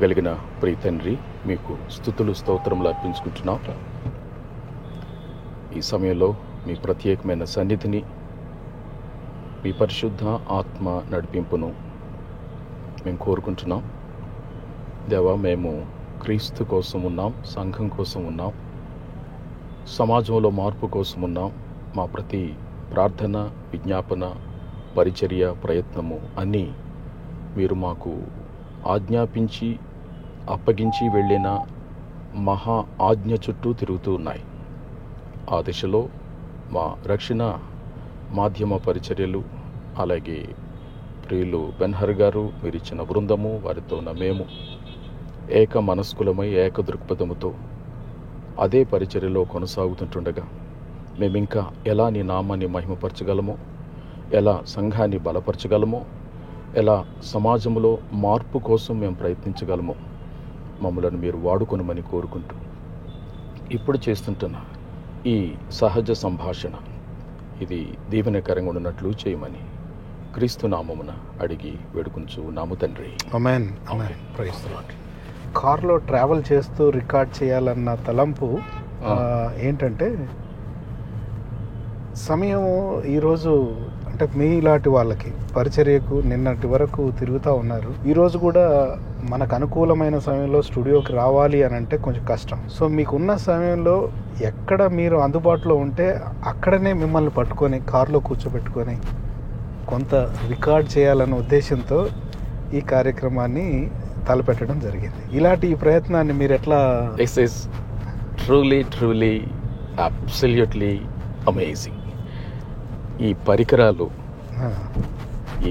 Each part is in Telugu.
కలిగిన ప్రియ తండ్రి, మీకు స్తుతులు స్తోత్రములు అర్పించుకుంటున్నాం. ఈ సమయంలో మీ ప్రత్యేకమైన సన్నిధిని, మీ పరిశుద్ధ ఆత్మ నడిపింపును మేము కోరుకుంటున్నాం. దేవా, మేము క్రీస్తు కోసం ఉన్నాం, సంఘం కోసం ఉన్నాం, సమాజంలో మార్పు కోసం ఉన్నాం. మా ప్రతి ప్రార్థన, విజ్ఞాపన, పరిచర్య, ప్రయత్నము అన్నీ మీరు మాకు ఆజ్ఞాపించి అప్పగించి వెళ్ళిన మహా ఆజ్ఞ చుట్టూ తిరుగుతూ ఉన్నాయి. ఆ దిశలో మా రక్షణ మాధ్యమ పరిచర్యలు, అలాగే ప్రియులు బెన్హర్ గారు, మీరిచ్చిన బృందము, వారితో ఉన్న మేము ఏక మనస్కులమై ఏక దృక్పథముతో అదే పరిచర్యలో కొనసాగుతుంటుండగా మేమింకా ఎలా నీ నామాన్ని మహిమపరచగలమో, ఎలా సంఘాన్ని బలపరచగలమో, ఎలా సమాజంలో మార్పు కోసం మేము ప్రయత్నించగలమో మమ్మలను మీరు వాడుకొనమని కోరుకుంటూ, ఇప్పుడు చేస్తుంటున్న ఈ సహజ సంభాషణ ఇది దీవెనకరంగా ఉన్నట్లు చేయమని క్రీస్తు నామమున అడిగి వేడుకుంటూ నాము తండ్రి. Amen. Amen. Praise the lord. కార్లో ట్రావెల్ చేస్తూ రికార్డ్ చేయాలన్న తలంపు ఏంటంటే, సమయం ఈరోజు అంటే మీలాంటి వాళ్ళకి పరిచర్యకు నిన్నటి వరకు తిరుగుతూ ఉన్నారు. ఈరోజు కూడా మనకు అనుకూలమైన సమయంలో స్టూడియోకి రావాలి అని అంటే కొంచెం కష్టం. సో మీకున్న సమయంలో ఎక్కడ మీరు అందుబాటులో ఉంటే అక్కడనే మిమ్మల్ని పట్టుకొని కార్లో కూర్చోబెట్టుకొని కొంత రికార్డ్ చేయాలన్న ఉద్దేశంతో ఈ కార్యక్రమాన్ని తలపెట్టడం జరిగింది. ఇలాంటి ఈ ప్రయత్నాన్ని మీరు ఎట్లా? This is truly absolutely amazing. ఈ పరికరాలు,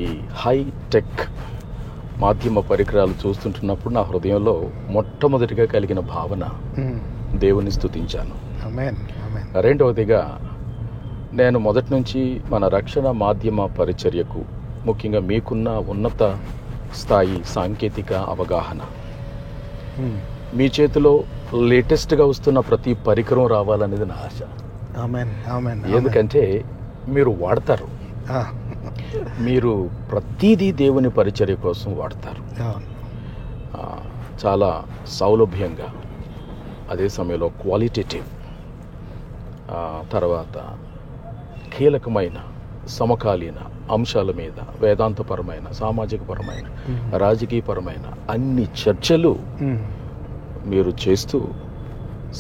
ఈ హైటెక్ మాధ్యమ పరికరాలు చూస్తుంటున్నప్పుడు నా హృదయంలో మొట్టమొదటిగా కలిగిన భావన దేవుని స్తుతించాను. ఆమేన్. ఆమేన్. రెండవదిగా, నేను మొదటి నుంచి మన రక్షణ మాధ్యమ పరిచర్యకు, ముఖ్యంగా మీకున్న ఉన్నత స్థాయి సాంకేతిక అవగాహన, మీ చేతిలో లేటెస్ట్గా వస్తున్న ప్రతి పరికరం రావాలనేది నా ఆశ. ఆమేన్. ఆమేన్. ఎందుకంటే మీరు వాడతారు, మీరు ప్రతిదీ దేవుని పరిచర్య కోసం వాడతారు. చాలా సౌలభ్యంగా, అదే సమయంలో క్వాలిటేటివ్, తర్వాత కీలకమైన సమకాలీన అంశాల మీద వేదాంతపరమైన, సామాజికపరమైన, రాజకీయపరమైన అన్ని చర్చలు మీరు చేస్తూ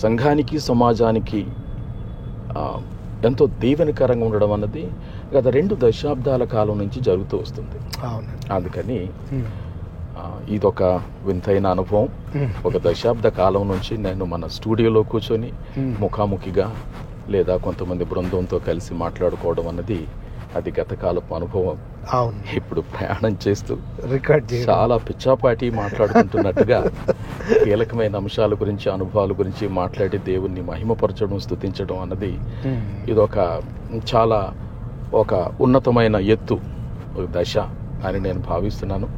సంఘానికి, సమాజానికి ఎంతో దీవెనకరంగా ఉండడం అన్నది గత 2 దశాబ్దాల కాలం నుంచి జరుగుతూ వస్తుంది. అందుకని ఇదొక వింతైన అనుభవం. ఒక దశాబ్ద కాలం నుంచి నేను మన స్టూడియోలో కూర్చొని ముఖాముఖిగా లేదా కొంతమంది బృందంతో కలిసి మాట్లాడుకోవడం అన్నది అది గతకాలపు అనుభవం. ఇప్పుడు ప్రయాణం చేస్తూ రికార్డ్ చాలా పిచ్చాపాటి మాట్లాడుకుంటున్నట్టుగా కీలకమైన అంశాల గురించి, అనుభవాల గురించి మాట్లాడి దేవుణ్ణి మహిమపరచడం, స్తుతించడం అన్నది ఇదొక చాలా ఒక ఉన్నతమైన ఎత్తు, దశ అని నేను భావిస్తున్నాను.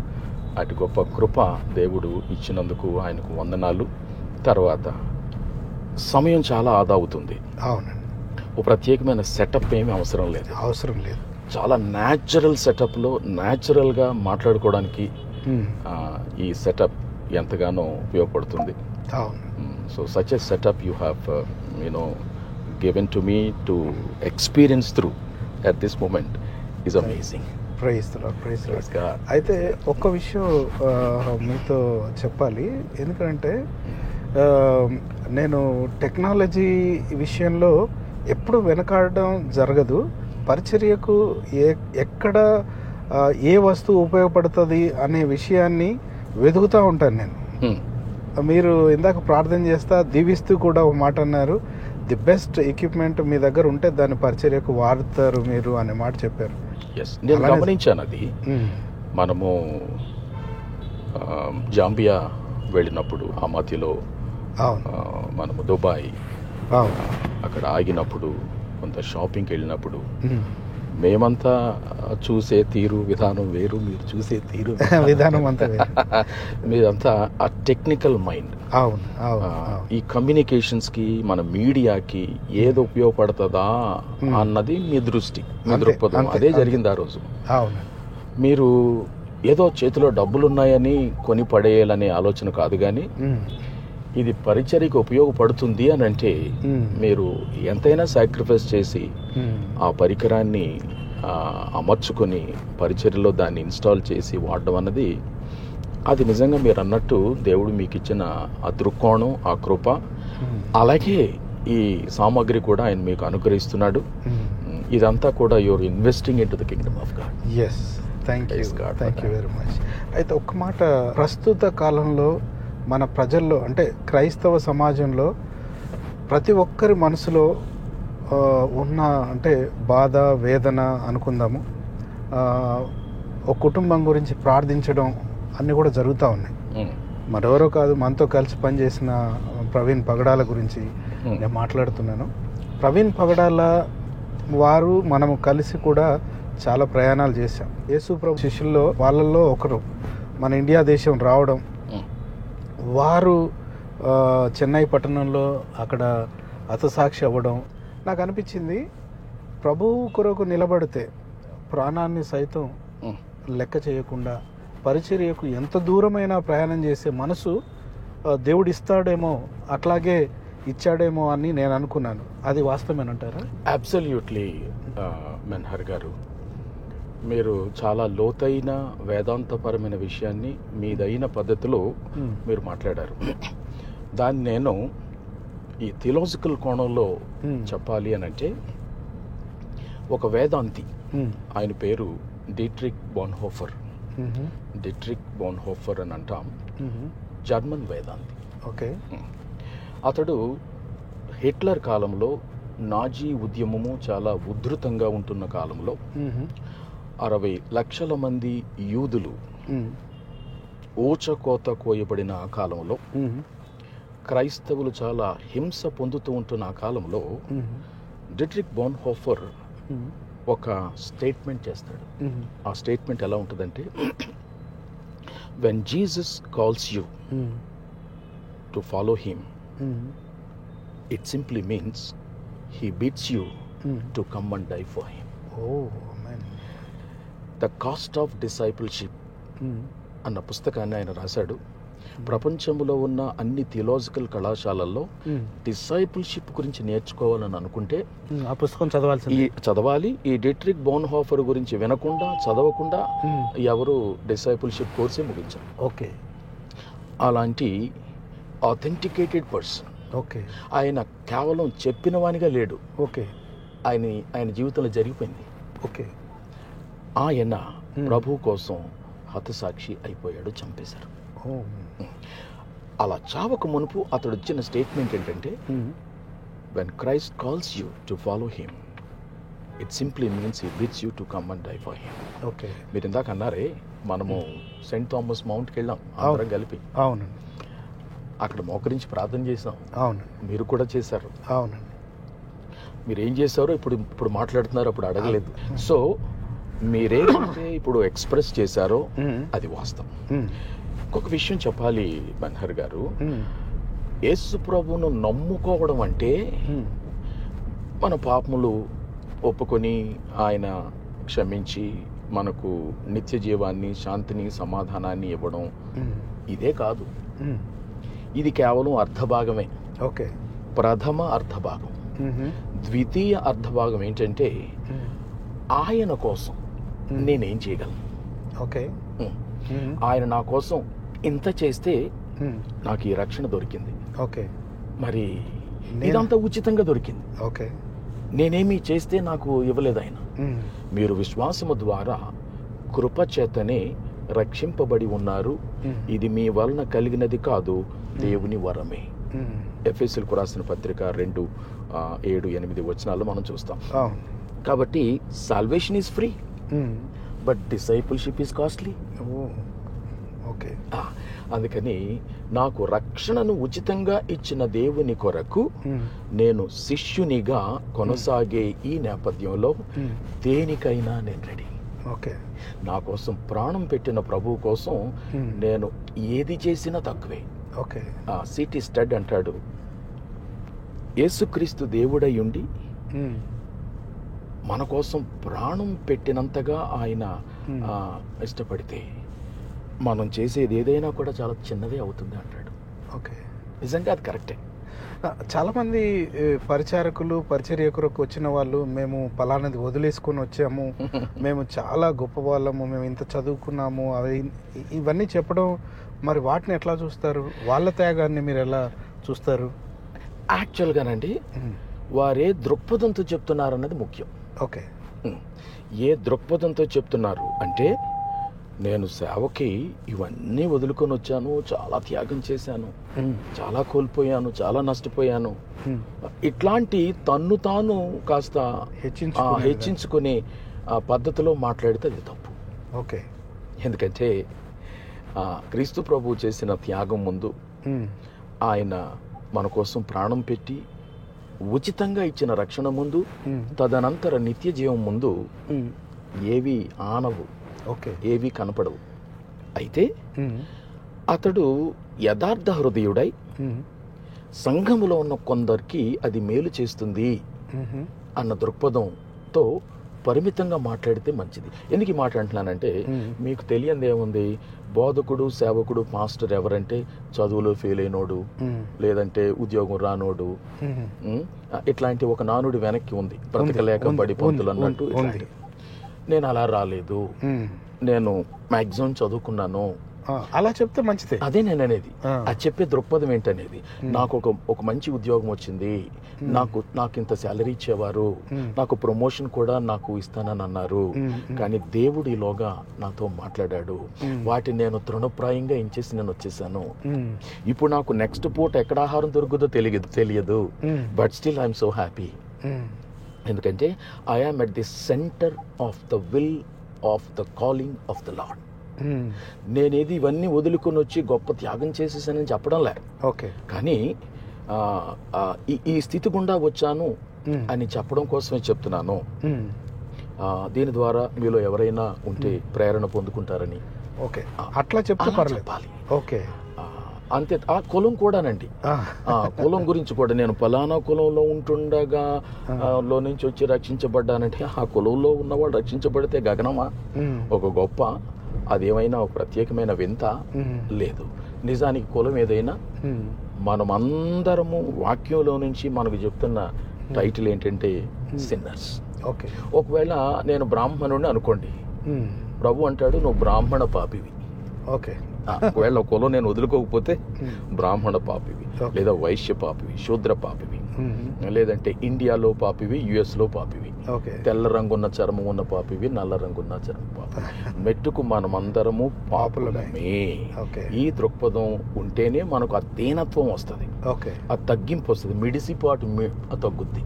అటు గొప్ప కృప దేవుడు ఇచ్చినందుకు ఆయనకు వందనాలు. తర్వాత సమయం చాలా ఆదా అవుతుంది. అవునండి. ఓ ప్రత్యేకమైన సెటప్ ఏమీ అవసరం లేదు. చాలా న్యాచురల్ సెటప్లో న్యాచురల్గా మాట్లాడుకోవడానికి ఈ సెటప్ ఎంతగానో ఉపయోగపడుతుంది. So such a setup you have given to me to experience through at this moment is amazing. Praise the Lord. Praise the Lord. అయితే ఒక్క విషయం మీతో చెప్పాలి. ఎందుకంటే నేను టెక్నాలజీ విషయంలో ఎప్పుడు వెనకాడడం జరగదు. పరిచర్యకు ఎక్కడ ఏ వస్తువు ఉపయోగపడుతుంది అనే విషయాన్ని వెతుకుతూ ఉంటాను నేను. మీరు ఇందాక ప్రార్థన చేస్తా దీవిస్తూ కూడా ఒక మాట అన్నారు, ది బెస్ట్ ఎక్విప్మెంట్ మీ దగ్గర ఉంటే దాన్ని పరిచర్యకు వాడతారు మీరు అనే మాట చెప్పారు. నేను గమనించాను అది. మనము జాంబియా వెళ్ళినప్పుడు ఆ మధ్యలో మనము దుబాయ్ అక్కడ ఆగినప్పుడు, కొంత షాపింగ్కి వెళ్ళినప్పుడు మేమంతా చూసే తీరు విధానం వేరు, మీరు చూసే తీరు విధానం అంతా మీదంతా ఆ టెక్నికల్ మైండ్. ఈ కమ్యూనికేషన్స్కి, మన మీడియాకి ఏది ఉపయోగపడుతుందా అన్నది మీ దృష్టి, మీ దృక్పథం. అదే జరిగింది ఆ రోజు. మీరు ఏదో చేతిలో డబ్బులున్నాయని కొని పడేయాలనే ఆలోచన కాదు, కానీ ఇది పరిచర్యకు ఉపయోగపడుతుంది అని అంటే మీరు ఎంతైనా సాక్రిఫైస్ చేసి ఆ పరికరాన్ని అమర్చుకొని పరిచర్యలో దాన్ని ఇన్స్టాల్ చేసి వాడడం అన్నది, అది నిజంగా మీరు అన్నట్టు దేవుడు మీకు ఇచ్చిన ఆ దృక్కోణం, ఆ కృప. అలాగే ఈ సామాగ్రి కూడా ఆయన మీకు అనుగ్రహిస్తున్నాడు. ఇదంతా కూడా your investing in to the kingdom of God. Yes, thank you very much. అయితే ఒక్క మాట, ప్రస్తుత కాలంలో మన ప్రజల్లో అంటే క్రైస్తవ సమాజంలో ప్రతి ఒక్కరి మనసులో ఉన్న అంటే బాధ, వేదన అనుకుందాము, ఒక కుటుంబం గురించి ప్రార్థించడం అన్నీ కూడా జరుగుతూ ఉన్నాయి. మరెవరో కాదు, మనతో కలిసి పనిచేసిన ప్రవీణ్ పగడాల గురించి నేను మాట్లాడుతున్నాను. ప్రవీణ్ పగడాల వారు మనము కలిసి కూడా చాలా ప్రయాణాలు చేశాం. యేసు ప్రభు శిష్యుల్లో వాళ్ళల్లో ఒకరు మన ఇండియా దేశం రావడం, వారు చెన్నై పట్టణంలో అక్కడ హతసాక్షి అవ్వడం, నాకు అనిపించింది ప్రభువు కొరకు నిలబడితే ప్రాణాన్ని సైతం లెక్క చేయకుండా పరిచర్యకు ఎంత దూరమైనా ప్రయాణం చేసే మనసు దేవుడు ఇస్తాడేమో, అట్లాగే ఇచ్చాడేమో అని నేను అనుకున్నాను. అది వాస్తవేనంటారా? అబ్సల్యూట్లీ మెన్హర్ గారు, మీరు చాలా లోతైన వేదాంతపరమైన విషయాన్ని మీదైన పద్ధతిలో మీరు మాట్లాడారు. దాన్ని నేను ఈ థియలాజికల్ కోణంలో చెప్పాలి అని అంటే, ఒక వేదాంతి, ఆయన పేరు డీట్రిక్ బోన్హోఫర్. డీట్రిక్ బోన్హోఫర్ అని అంటాం, జర్మన్ వేదాంతి. ఓకే. అతడు హిట్లర్ కాలంలో, నాజీ ఉద్యమము చాలా ఉధృతంగా ఉంటున్న కాలంలో 60 లక్షల మంది యూదులు ఊచకోత కోయబడిన ఆ కాలంలో, క్రైస్తవులు చాలా హింస పొందుతూ ఉంటున్న ఆ కాలంలో డీట్రిక్ బోన్హోఫర్ ఒక స్టేట్మెంట్ చేస్తాడు. ఆ స్టేట్మెంట్ ఎలా ఉంటుందంటే, when Jesus calls you to follow him, it simply means he bids you to come and die for him. The cost of discipleship అన్న పుస్తకాన్ని ఆయన రాశాడు. ప్రపంచంలో ఉన్న అన్ని థియలాజికల్ కళాశాలల్లో డిసైపుల్షిప్ గురించి నేర్చుకోవాలని అనుకుంటే ఆ పుస్తకం చదవాలి. ఈ డీట్రిక్ బోన్హోఫర్ గురించి వినకుండా, చదవకుండా ఎవరు డిసైపుల్షిప్ కోర్సే ముగించారు. ఓకే. అలాంటి ఆథెంటికేటెడ్ పర్సన్. ఓకే. ఆయన కేవలం చెప్పిన వానిగా లేడు. ఓకే. ఆయన జీవితంలో జరిగిపోయింది. ఓకే. ఆయన ప్రభు కోసం హతసాక్షి అయిపోయాడు, చంపేశారు. అలా చావక మునుపు అతడు ఇచ్చిన స్టేట్మెంట్ ఏంటంటే, when Christ calls you to follow him, it simply means he bids you to come and die for him. Okay. మీరు ఇందాక అన్నారే, మనము సెయింట్ థామస్ మౌంట్కి వెళ్ళాం అందరం కలిపి. అవునండి. అక్కడ మోకరించి ప్రార్థన చేసాం. అవును. మీరు కూడా చేశారు. అవునండి. మీరు ఏం చేశారో ఇప్పుడు మాట్లాడుతున్నారు, అప్పుడు అడగలేదు. సో మీరేంటే ఇప్పుడు ఎక్స్ప్రెస్ చేశారో అది వాస్తవం. ఇంకొక విషయం చెప్పాలి బన్హర్ గారు, యేసు ప్రభువును నమ్ముకోవడం అంటే మన పాపములు ఒప్పుకొని ఆయన క్షమించి మనకు నిత్య జీవాన్ని, శాంతిని, సమాధానాన్ని ఇవ్వడం, ఇదే కాదు. ఇది కేవలం అర్ధభాగమే. ఓకే. ప్రథమ అర్ధభాగం. ద్వితీయ అర్ధభాగం ఏంటంటే, ఆయన కోసం నేనేం చేయగలను. ఓకే. ఆయన నా కోసం ఇంత చేస్తే నాకు ఈ రక్షణ దొరికింది. ఓకే. మరి ఇదంతా ఉచితంగా దొరికింది. ఓకే. నేనేమి చేస్తే నాకు ఇవ్వలేదు ఆయన. మీరు విశ్వాసము ద్వారా కృప చేతనే రక్షింపబడి ఉన్నారు, ఇది మీ వలన కలిగినది కాదు, దేవుని వరమే. ఎఫెసీయులకు రాసిన పత్రిక 2:7-8 వచనాలు మనం చూస్తాం. కాబట్టి salvation is free, but discipleship is costly. Okay. అందుకని నాకు రక్షణను ఉచితంగా ఇచ్చిన దేవుని కొరకు నేను శిష్యునిగా కొనసాగే ఈ నేపథ్యంలో దేనికైనా నేను రెడీ. ఓకే. నా కోసం ప్రాణం పెట్టిన ప్రభువు కోసం నేను ఏది చేసినా తక్కువే. ఓకే. సిటీ స్టడ్ అంటాడు, యేసుక్రీస్తు దేవుడై ఉండి మన కోసం ప్రాణం పెట్టినంతగా ఆయన ఇష్టపడితే మనం చేసేది ఏదైనా కూడా చాలా చిన్నదే అవుతుంది అంటాడు. ఓకే. నిజంగా అది కరెక్టే. చాలామంది పరిచారకులు పరిచర్యకులకు వచ్చిన వాళ్ళు మేము పలానాది వదిలేసుకొని వచ్చాము, మేము చాలా గొప్ప వాళ్ళము, మేము ఇంత చదువుకున్నాము, అవి ఇవన్నీ చెప్పడం, మరి వాటిని ఎట్లా చూస్తారు? వాళ్ళ త్యాగాన్ని మీరు ఎలా చూస్తారు? యాక్చువల్గానండి వారే దృక్పథంతో చెప్తున్నారు అన్నది ముఖ్యం. ఓకే. ఏ దృక్పథంతో చెప్తున్నారు అంటే, నేను సేవకి ఇవన్నీ వదులుకొని వచ్చాను, చాలా త్యాగం చేశాను, చాలా కోల్పోయాను, చాలా నష్టపోయాను, ఇట్లాంటి తన్ను తాను కాస్త హెచ్చించుకునే పద్ధతిలో మాట్లాడితే అది తప్పు. ఓకే. ఎందుకంటే క్రీస్తు ప్రభువు చేసిన త్యాగం ముందు, ఆయన మన కోసం ప్రాణం పెట్టి ఉచితంగా ఇచ్చిన రక్షణ ముందు, తదనంతర నిత్య జీవం ముందు ఏవి ఆనవు, ఏవి కనపడవు. అయితే అతడు యథార్థ హృదయుడై సంఘములో ఉన్న కొందరికి అది మేలు చేస్తుంది అన్న దృక్పథంతో పరిమితంగా మాట్లాడితే మంచిది. ఎందుకు ఈ మాట అంటున్నానంటే, మీకు తెలియంది ఏముంది, బోధకుడు సేవకుడు మాస్టర్ ఎవరంటే చదువులో ఫెయిల్ అయినోడు, లేదంటే ఉద్యోగం రానోడు, ఇట్లాంటి ఒక నానుడి వెనక్కి ఉంది, బ్రతకలేక బడి పొందులు అన్నట్టు. నేను అలా రాలేదు, నేను మ్యాక్సిమం చదువుకున్నాను, అలా చెప్తే మంచిదే. అదే నేను అనేది. అది చెప్పే దృక్పథం ఏంటనేది, నాకు ఒక మంచి ఉద్యోగం వచ్చింది, నాకు ఇంత శాలరీ ఇచ్చేవారు, నాకు ప్రమోషన్ కూడా నాకు ఇస్తానని అన్నారు, కానీ దేవుడు ఈలోగా నాతో మాట్లాడాడు, వాటిని నేను తృణప్రాయంగా ఎంచేసి నేను వచ్చేసాను. ఇప్పుడు నాకు నెక్స్ట్ పూట ఎక్కడ ఆహారం దొరుకుతుందో తెలియదు, but still I'm so happy. ఎందుకంటే I am at the centre of the will of the calling of the lord. నేనేది ఇవన్నీ వదులుకొని వచ్చి గొప్ప త్యాగం చేసేసానని చెప్పడం లే, కానీ ఈ స్థితి గుండా వచ్చాను అని చెప్పడం కోసమే చెప్తున్నాను. దీని ద్వారా మీలో ఎవరైనా ఉంటే ప్రేరణ పొందుకుంటారని. అట్లా చెప్పాలి. ఓకే. అంతే. ఆ కులం కూడానండి, కులం గురించి కూడా, నేను ఫలానా కులంలో ఉంటుండగా లో నుంచి వచ్చి రక్షించబడ్డానంటే, ఆ కులంలో ఉన్నవాడు రక్షించబడితే గగనమా, ఒక గొప్ప, అదేమైనా ఒక ప్రత్యేకమైన వింత లేదు. నిజానికి కులం ఏదైనా, మనమందరము వాక్యంలో నుంచి మనకు చెప్తున్న టైటిల్ ఏంటంటే సిన్నర్స్. ఒకవేళ నేను బ్రాహ్మణుడిని అనుకోండి, ప్రభు అంటాడు నువ్వు బ్రాహ్మణ పాపివి. ఒకవేళ కులం నేను వదులుకోకపోతే బ్రాహ్మణ పాపివి, లేదా వైశ్య పాపివి, శూద్ర పాపివి, లేదంటే ఇండియాలో పాపివి, యుఎస్ లో పాపివి, తెల్ల రంగున్న చర్మం ఉన్న పాపివి, నల్ల రంగున్న చర్మం పాపివి, మెట్టుకు మనమందరము పాపులమే. ఈ దృక్పథం ఉంటేనే మనకు ఆ దీనత్వం వస్తుంది, ఆ తగ్గింపు వస్తుంది, మిడిసిపాటు తగ్గుద్ది.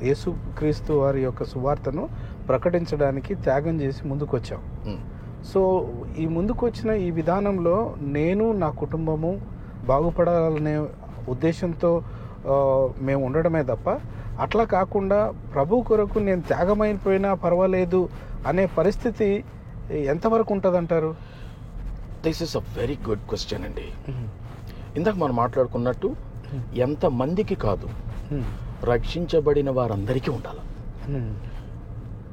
యేసుక్రీస్తు వారి యొక్క సువార్తను ప్రకటించడానికి త్యాగం చేసి ముందుకొచ్చాం. సో ఈ ముందుకు వచ్చిన ఈ విధానంలో నేను నా కుటుంబము బాగుపడాలనే ఉద్దేశంతో మేము ఉండడమే తప్ప, అట్లా కాకుండా ప్రభు కొరకు నేను త్యాగమైపోయినా పర్వాలేదు అనే పరిస్థితి ఎంతవరకు ఉంటుంది అంటారు? This is a very good question అండి. ఇందాక మనం మాట్లాడుకున్నట్టు ఎంతమందికి కాదు, రక్షించబడిన వారందరికీ ఉండాలి.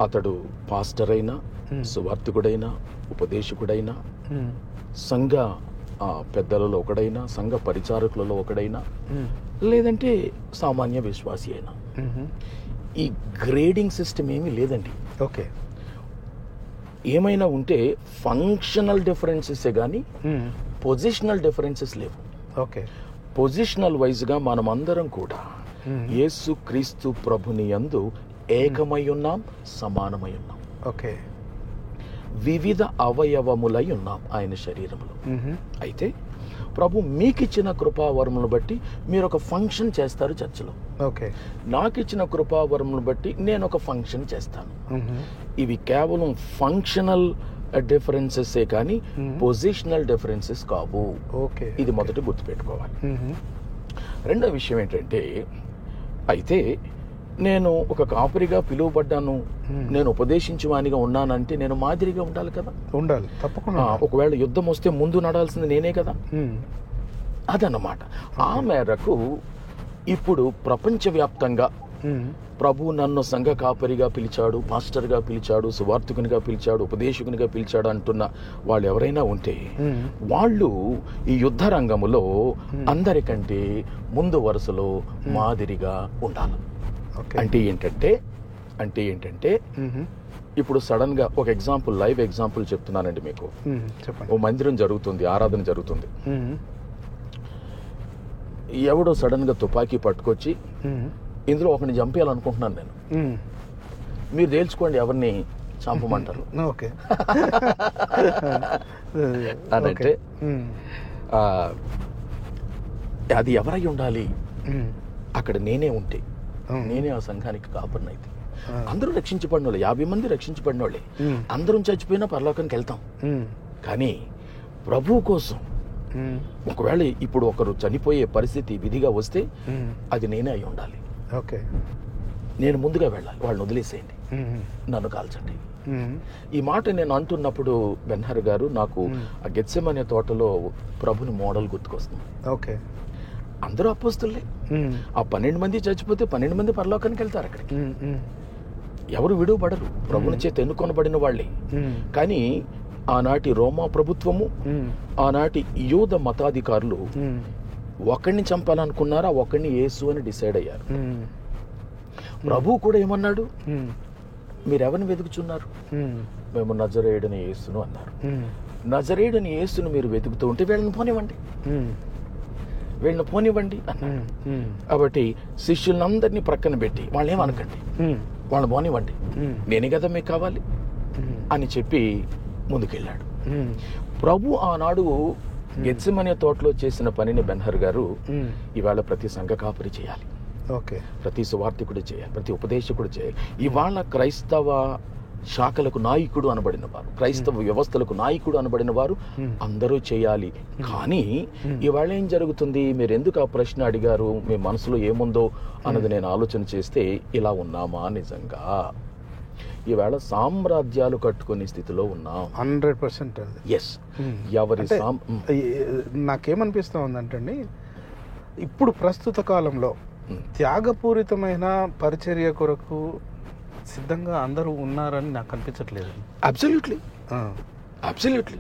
అతడు పాస్టర్ అయినా, సువార్థికుడైనా, ఉపదేశకుడైనా, సంఘ పెద్దలలో ఒకడైనా, సంఘ పరిచారకులలో ఒకడైనా, లేదంటే సామాన్య విశ్వాసి అయినా, ఈ గ్రేడింగ్ సిస్టమ్ ఏమీ లేదండి. ఏమైనా ఉంటే ఫంక్షనల్ డిఫరెన్సెస్ కానీ పొజిషనల్ డిఫరెన్సెస్ లేవు. పొజిషనల్ వైజ్గా మనమందరం కూడా యేసు క్రీస్తు ప్రభుని యందు ఏకమై ఉన్నాం, సమానమై ఉన్నాం, వివిధ అవయవములై ఉన్నాం ఆయన శరీరంలో. అయితే ప్రభు మీకు ఇచ్చిన కృపావరములను బట్టి మీరు ఒక ఫంక్షన్ చేస్తారు చర్చిలో, నాకు ఇచ్చిన కృపావరములను బట్టి నేను ఒక ఫంక్షన్ చేస్తాను. ఇవి కేవలం ఫంక్షనల్ డిఫరెన్సెస్ కానీ పొజిషనల్ డిఫరెన్సెస్ కావు. ఇది మొదటి గుర్తుపెట్టుకోవాలి. రెండో విషయం ఏంటంటే, అయితే నేను ఒక కాపురిగా పిలువబడ్డాను, నేను ఉపదేశించువానిగా ఉన్నానంటే నేను మాదిరిగా ఉండాలి కదా. ఉండాలి, తప్పకుండా. ఒకవేళ యుద్ధం వస్తే ముందు నడాల్సింది నేనే కదా. అదన్నమాట. ఆ మేరకు ఇప్పుడు ప్రపంచవ్యాప్తంగా ప్రభు నన్ను సంఘ కాపరిగా పిలిచాడు, పాస్టర్గా పిలిచాడు, సువార్థకునిగా పిలిచాడు, ఉపదేశకునిగా పిలిచాడు అంటున్న వాళ్ళు ఎవరైనా ఉంటే వాళ్ళు ఈ యుద్ధ రంగములో అందరికంటే ముందు వరుసలో మాదిరిగా ఉండాలి. అంటే ఏంటంటే ఇప్పుడు సడన్ గా ఒక ఎగ్జాంపుల్, లైవ్ ఎగ్జాంపుల్ చెప్తున్నానండి మీకు. ఓ మందిరం జరుగుతుంది, ఆరాధన జరుగుతుంది. ఎవడో సడన్ గా తుపాకీ పట్టుకొచ్చి ఇందులో ఒకరిని చంపేయాలనుకుంటున్నాను నేను, మీరు తేల్చుకోండి ఎవరిని చంపమంటారు అని అంటే అది ఎవరై ఉండాలి? అక్కడ నేనే ఉంటే, నేనే ఆ సంఘానికి కాపరిని అయితే, అందరూ రక్షించబడిన వాళ్ళే, 50 మంది రక్షించబడిన వాళ్ళే, అందరం చచ్చిపోయినా పరలోకానికి వెళ్తాం. కానీ ప్రభు కోసం ఒకవేళ ఇప్పుడు ఒకరు చనిపోయే పరిస్థితి విధిగా వస్తే అది నేనే అయి ఉండాలి. నేను ముందుగా వెళ్ళాలి. వాళ్ళని వదిలేసేయండి, నన్ను కాల్చండి. ఈ మాట నేను అంటున్నప్పుడు బెన్హర్ గారు నాకు ఆ గెత్సెమనే తోటలో ప్రభుని మోడల్ గుర్తుకొస్తుంది. అందరూ అపోస్తులే. ఆ 12 మంది చచ్చిపోతే 12 మంది పరలోకానికి వెళ్తారు. అక్కడికి ఎవరు విడువబడరు, ప్రభుని చేత ఎన్నుకొనబడిన వాళ్ళే. కానీ ఆనాటి రోమా ప్రభుత్వము, ఆనాటి యూద మతాధికారులు ఒకరిని చంపాలనుకున్నారా, ఒకరిని యేసు అని డిసైడ్ అయ్యారు. ప్రభు కూడా ఏమన్నాడు? మీరెవరిని వెతుకుచున్నారు? మేము నజరేయుడని యేసును అన్నారు. నజరేయుడని యేసును మీరు వెతుకుతూ ఉంటే వీళ్ళని పోనివ్వండి అన్నాడు. కాబట్టి శిష్యులందరినీ ప్రక్కన పెట్టి వాళ్ళేమనకండి, వాళ్ళని పోనివ్వండి, నేనే కదా మీకు కావాలి అని చెప్పి ముందుకెళ్ళాడు. ప్రభు ఆనాడు గెత్సెమనే తోటలో చేసిన పనిని బెన్హర్ గారు ఇవాళ ప్రతి సంఘ కాపరి చేయాలి, ప్రతి సువార్థికుడు చేయాలి, ప్రతి ఉపదేశకుడు చేయాలి. ఇవాళ క్రైస్తవ శాఖలకు నాయకుడు అనబడిన వారు, క్రైస్తవ వ్యవస్థలకు నాయకుడు అనబడిన వారు అందరూ చేయాలి. కానీ ఇవాళ ఏం జరుగుతుంది? మీరు ఎందుకు ఆ ప్రశ్న అడిగారు, మీ మనసులో ఏముందో అన్నది నేను ఆలోచన చేస్తే ఇలా ఉన్నామా నిజంగా? ఈవేళ సామ్రాజ్యాలు కట్టుకునే స్థితిలో ఉన్నాం. 100%. ఎస్. ఎవరి నాకేమనిపిస్తా ఉందంటే ఇప్పుడు ప్రస్తుత కాలంలో త్యాగపూరితమైన పరిచర్య కొరకు సిద్ధంగా అందరూ ఉన్నారని నాకు అనిపించట్లేదు. అబ్సల్యూట్లీ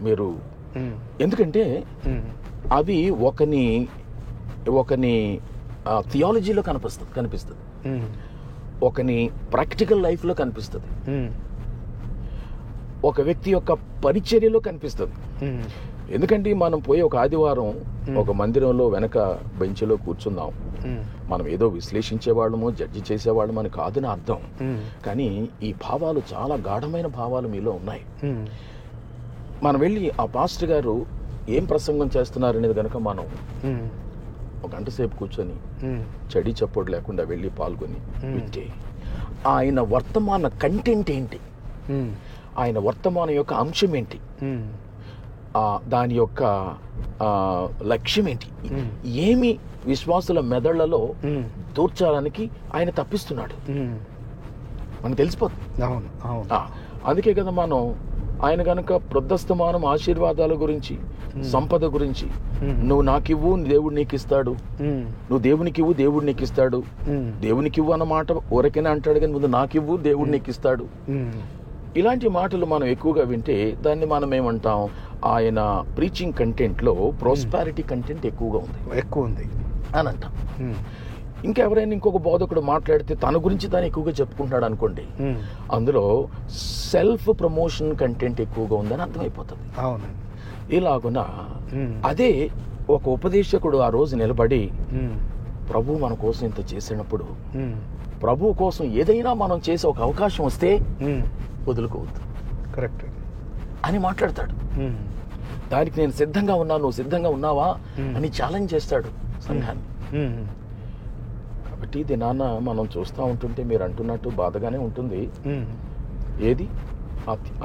మీరు ఎందుకంటే అవి ఒకని థియాలజీలో కనిపిస్తుంది, ఒకని ప్రాక్టికల్ లైఫ్లో కనిపిస్తుంది, ఒక వ్యక్తి యొక్క పరిచర్యలో కనిపిస్తుంది. ఎందుకంటే మనం పోయి ఒక ఆదివారం ఒక మందిరంలో వెనక బెంచ్లో కూర్చుందాం, మనం ఏదో విశ్లేషించేవాళ్ళము, జడ్జి చేసేవాళ్ళము అని కాదని అర్థం. కానీ ఈ భావాలు చాలా గాఢమైన భావాలు మీలో ఉన్నాయి. మనం వెళ్ళి ఆ పాస్టర్ గారు ఏం ప్రసంగం చేస్తున్నారు అనేది కనుక మనం ఒక గంట సేపు కూర్చొని చడి చప్పుడు లేకుండా వెళ్ళి పాల్గొని వింటే ఆయన వర్తమాన కంటెంట్ ఏంటి, ఆయన వర్తమానం యొక్క అంశం ఏంటి, దాని యొక్క లక్ష్యం ఏంటి, ఏమి విశ్వాసుల మెదళ్లలో దూర్చాడానికి ఆయన తప్పిస్తున్నాడు మనకు తెలిసిపోతుంది. అందుకే కదా మనం ఆయన గనక ప్రొద్దస్తమానం ఆశీర్వాదాల గురించి, సంపద గురించి, నువ్వు నాకివ్వు దేవుడు నీకు ఇస్తాడు, నువ్వు దేవునికి ఇవ్వు దేవుడు నీకు ఇస్తాడు, దేవునికి ఇవ్వు అన్నమాట ఊరకనే అంటాడు కానీ ముందు నాకివ్వు దేవుడు నీకు ఇస్తాడు, ఇలాంటి మాటలు మనం ఎక్కువగా వింటే దాన్ని మనం ఏమంటాం, ఆయన ప్రీచింగ్ కంటెంట్ లో ప్రాస్పారిటీ కంటెంట్ ఎక్కువ ఉంది అని అంటాం. ఇంకా ఎవరైనా ఇంకొక బోధకుడు మాట్లాడితే తన గురించి తాను ఎక్కువగా చెప్పుకుంటున్నాడు అనుకోండి, అందులో సెల్ఫ్ ప్రమోషన్ కంటెంట్ ఎక్కువగా ఉందని అర్థమైపోతుంది. ఇలాగున అదే ఒక ఉపదేశకుడు ఆ రోజు నిలబడి ప్రభు మన కోసం ఇంత చేసినప్పుడు, ప్రభు కోసం ఏదైనా మనం చేసే ఒక అవకాశం వస్తే వదులుకోవద్దు, కరెక్ట్ అని మాట్లాడతాడు. దానికి నేను సిద్ధంగా ఉన్నాను, నువ్వు సిద్ధంగా ఉన్నావా అని ఛాలెంజ్ చేస్తాడు సంఘాన్ని. కాబట్టి దినాన మనం చూస్తూ ఉంటుంటే మీరు అంటున్నట్టు బాధగానే ఉంటుంది. ఏది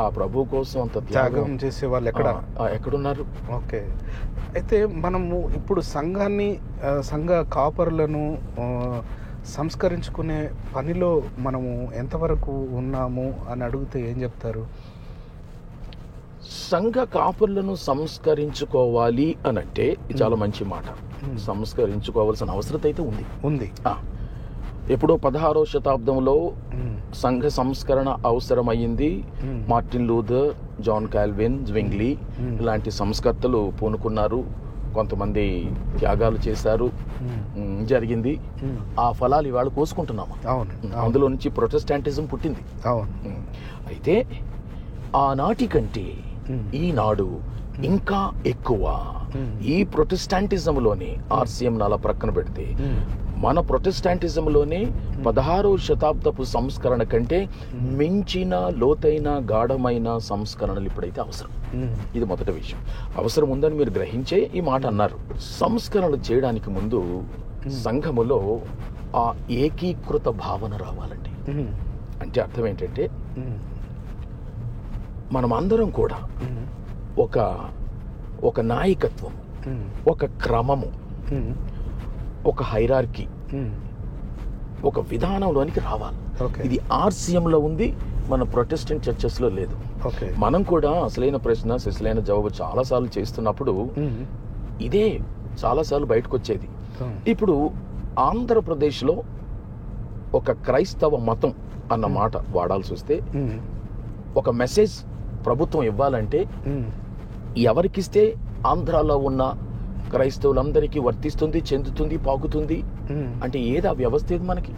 ఆ ప్రభు కోసం అంత త్యాగం చేసే వాళ్ళు ఎక్కడున్నారు? ఓకే, అయితే మనము ఇప్పుడు సంఘ కాపరులను సంస్కరించుకునే పనిలో మనము ఎంతవరకు ఉన్నాము అని అడిగితే ఏం చెప్తారు? సంఘ కాపరులను సంస్కరించుకోవాలి అనంటే చాలా మంచి మాట. సంస్కరించుకోవాల్సిన అవసరం అయితే ఉంది. ఎప్పుడో 16వ శతాబ్దంలో సంఘ సంస్కరణ అవసరమయ్యింది. మార్టిన్ లూథర్, జాన్ కాల్విన్, జ్వింగ్లీ ఇలాంటి సంస్కర్తలు పూనుకున్నారు. కొంతమంది త్యాగాలు చేశారు, జరిగింది. ఆ ఫలాలు ఇవాళ కోసుకుంటున్నాము. అందులో నుంచి ప్రొటెస్టాంటిజం పుట్టింది. అయితే ఆనాటి కంటే ఈనాడు ఇంకా ఎక్కువ ఈ ప్రొటెస్టాంటిజంలోనే, ఆర్సిఎం అలా ప్రక్కన పెడితే, మన ప్రొటెస్టాంటిజంలోనే 16వ శతాబ్దపు సంస్కరణ కంటే మించిన లోతైన గాఢమైన సంస్కరణలు ఇప్పుడైతే అవసరం. ఇది మొదటి విషయం. అవసరం ఉందని మీరు గ్రహించే ఈ మాట అన్నారు. సంస్కరణలు చేయడానికి ముందు సంఘములో ఆ ఏకీకృత భావన రావాలండి. అంటే అర్థం ఏంటంటే, మనం అందరం కూడా ఒక నాయకత్వం, ఒక క్రమము, ఒక హైరార్కీ, ఒక విధానంలోనికి రావాలి. ఇది ఆర్సిఎంలో ఉంది, మన ప్రొటెస్టెంట్ చర్చెస్లో లేదు. మనం కూడా అసలైన ప్రశ్న అసలైన జవాబు చాలాసార్లు చేస్తున్నప్పుడు ఇదే చాలాసార్లు బయటకు వచ్చేది. ఇప్పుడు ఆంధ్రప్రదేశ్లో ఒక క్రైస్తవ మతం అన్న మాట వాడాల్సి వస్తే, ఒక మెసేజ్ ప్రభుత్వం ఇవ్వాలంటే ఎవరికిస్తే ఆంధ్రాలో ఉన్న క్రైస్తవులందరికీ వర్తిస్తుంది, చెందుతుంది, పాకుతుంది అంటే ఏది? ఆ వ్యవస్థ ఏది మనకి?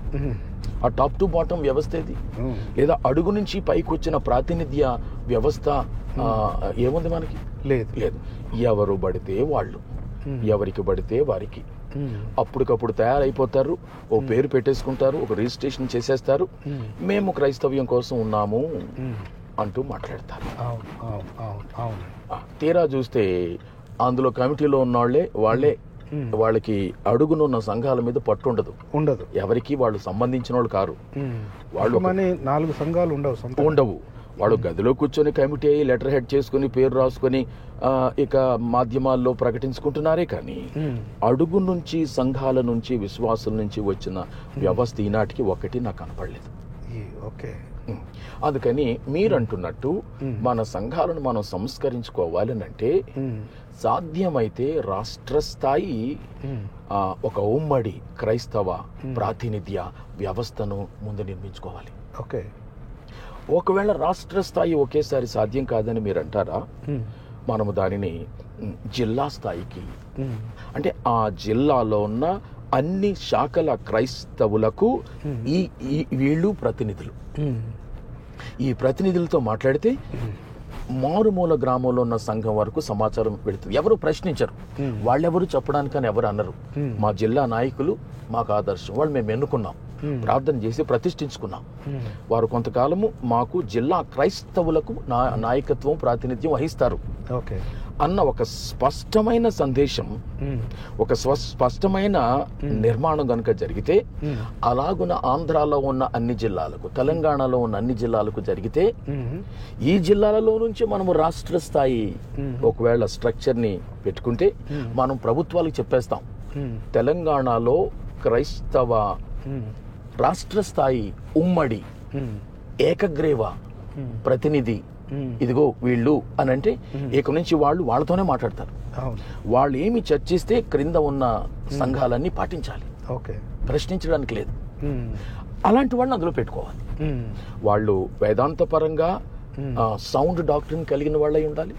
ఆ టాప్ టు బాటం వ్యవస్థ ఏది? లేదా అడుగు నుంచి పైకి వచ్చిన ప్రాతినిధ్య వ్యవస్థ ఏముంది మనకి? లేదు. ఎవరు పడితే వాళ్ళు, ఎవరికి పడితే వారికి అప్పటికప్పుడు తయారైపోతారు, ఓ పేరు పెట్టేసుకుంటారు, ఒక రిజిస్ట్రేషన్ చేసేస్తారు, మేము క్రైస్తవ్యం కోసం ఉన్నాము అంటూ మాట్లాడతారు. తీరా చూస్తే అందులో కమిటీలో ఉన్న వాళ్ళకి అడుగునున్న సంఘాల మీద పట్టు ఉండదు. ఎవరికి వాళ్ళు సంబంధించిన వాళ్ళు కారు. వాళ్ళు 4 సంఘాలు ఉండవు. వాళ్ళు గదిలో కూర్చొని కమిటీ అయ్యి లెటర్ హెడ్ చేసుకుని పేరు రాసుకొని ఇక మాధ్యమాల్లో ప్రకటించుకుంటున్నారే కానీ అడుగు నుంచి, సంఘాల నుంచి, విశ్వాసుల నుంచి వచ్చిన వ్యవస్థ ఈనాటికి ఒకటి నాకు కనపడలేదు. అందుకని మీరంటున్నట్టు మన సంఘాలను మనం సంస్కరించుకోవాలి అంటే సాధ్యమైతే రాష్ట్ర స్థాయి ఒక ఉమ్మడి క్రైస్తవ ప్రాతినిధ్య వ్యవస్థను ముందు నిర్మించుకోవాలి. ఒకవేళ రాష్ట్ర స్థాయి ఒకేసారి సాధ్యం కాదని మీరు అంటారా, మనము దానిని జిల్లా స్థాయికి, అంటే ఆ జిల్లాలో ఉన్న అన్ని శాఖల క్రైస్తవులకు వీళ్ళు ప్రతినిధులు, ఈ ప్రతినిధులతో మాట్లాడితే మారుమూల గ్రామంలో ఉన్న సంఘం వరకు సమాచారం వెళుతుంది. ఎవరు ప్రశ్నించరు, వాళ్ళెవరు చెప్పడానికని ఎవరు అన్నారు. మా జిల్లా నాయకులు మాకు ఆదర్శం, వాళ్ళు మేము ఎన్నుకున్నాం, ప్రార్థన చేసి ప్రతిష్ఠించుకున్నాం, వారు కొంతకాలము మాకు జిల్లా క్రైస్తవులకు నాయకత్వం, ప్రాతినిధ్యం వహిస్తారు అన్న ఒక స్పష్టమైన సందేశం, ఒక స్పష్టమైన నిర్మాణం కనుక జరిగితే, అలాగున ఆంధ్రాలో ఉన్న అన్ని జిల్లాలకు, తెలంగాణలో ఉన్న అన్ని జిల్లాలకు జరిగితే, ఈ జిల్లాలలో నుంచి మనము రాష్ట్ర స్థాయి ఒకవేళ స్ట్రక్చర్ ని పెట్టుకుంటే మనం ప్రభుత్వాలకు చెప్పేస్తాం, తెలంగాణలో క్రైస్తవ రాష్ట్ర స్థాయి ఉమ్మడి ఏకగ్రీవ ప్రతినిధి ఇదిగో వీళ్ళు అని అంటే ఇక నుంచి వాళ్ళతోనే మాట్లాడతారు. వాళ్ళు ఏమి చర్చిస్తే క్రింద ఉన్న సంఘాలన్నీ పాటించాలి, ప్రశ్నించడానికి లేదు. అలాంటి వాళ్ళని అందులో పెట్టుకోవాలి. వాళ్ళు వేదాంత పరంగా సౌండ్ డాక్ట్రిన్ కలిగిన వాళ్ళై ఉండాలి,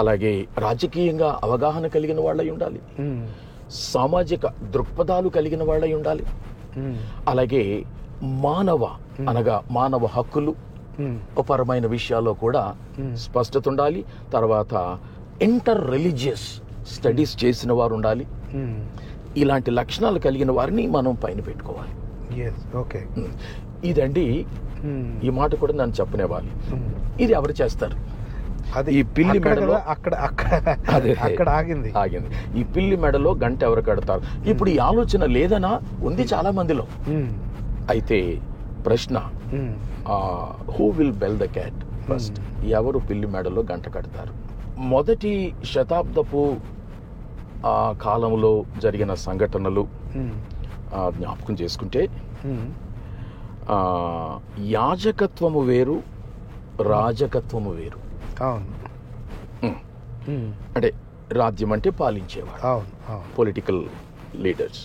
అలాగే రాజకీయంగా అవగాహన కలిగిన వాళ్ళై ఉండాలి, సామాజిక దృక్పథాలు కలిగిన వాళ్ళై ఉండాలి, అలాగే మానవ హక్కులు పరమైన విషయాల్లో కూడా స్పష్టత ఉండాలి. తర్వాత ఇంటర్ రిలీజియస్ స్టడీస్ చేసిన వారు ఉండాలి. ఇలాంటి లక్షణాలు కలిగిన వారిని మనం పైన పెట్టుకోవాలి. ఇదండి, ఈ మాట కూడా నన్ను చెప్పనేవాలి. ఇది ఎవరు చేస్తారు? ఈ పిల్లి మెడలో అక్కడ ఆగింది. ఈ పిల్లి మెడలో గంట ఎవరు కడతారు? ఇప్పుడు ఈ ఆలోచన లేదనా ఉంది చాలా మందిలో. అయితే ప్రశ్న, who will bell the cat first? ఎవరు పిల్లి మెడలో గంట కడతారు? మొదటి శతాబ్దపు కాలంలో జరిగిన సంఘటనలు జ్ఞాపకం చేసుకుంటే, యాజకత్వము వేరు, రాజకత్వము వేరు. అంటే రాజ్యం అంటే పాలించేవాడు, పొలిటికల్ లీడర్స్.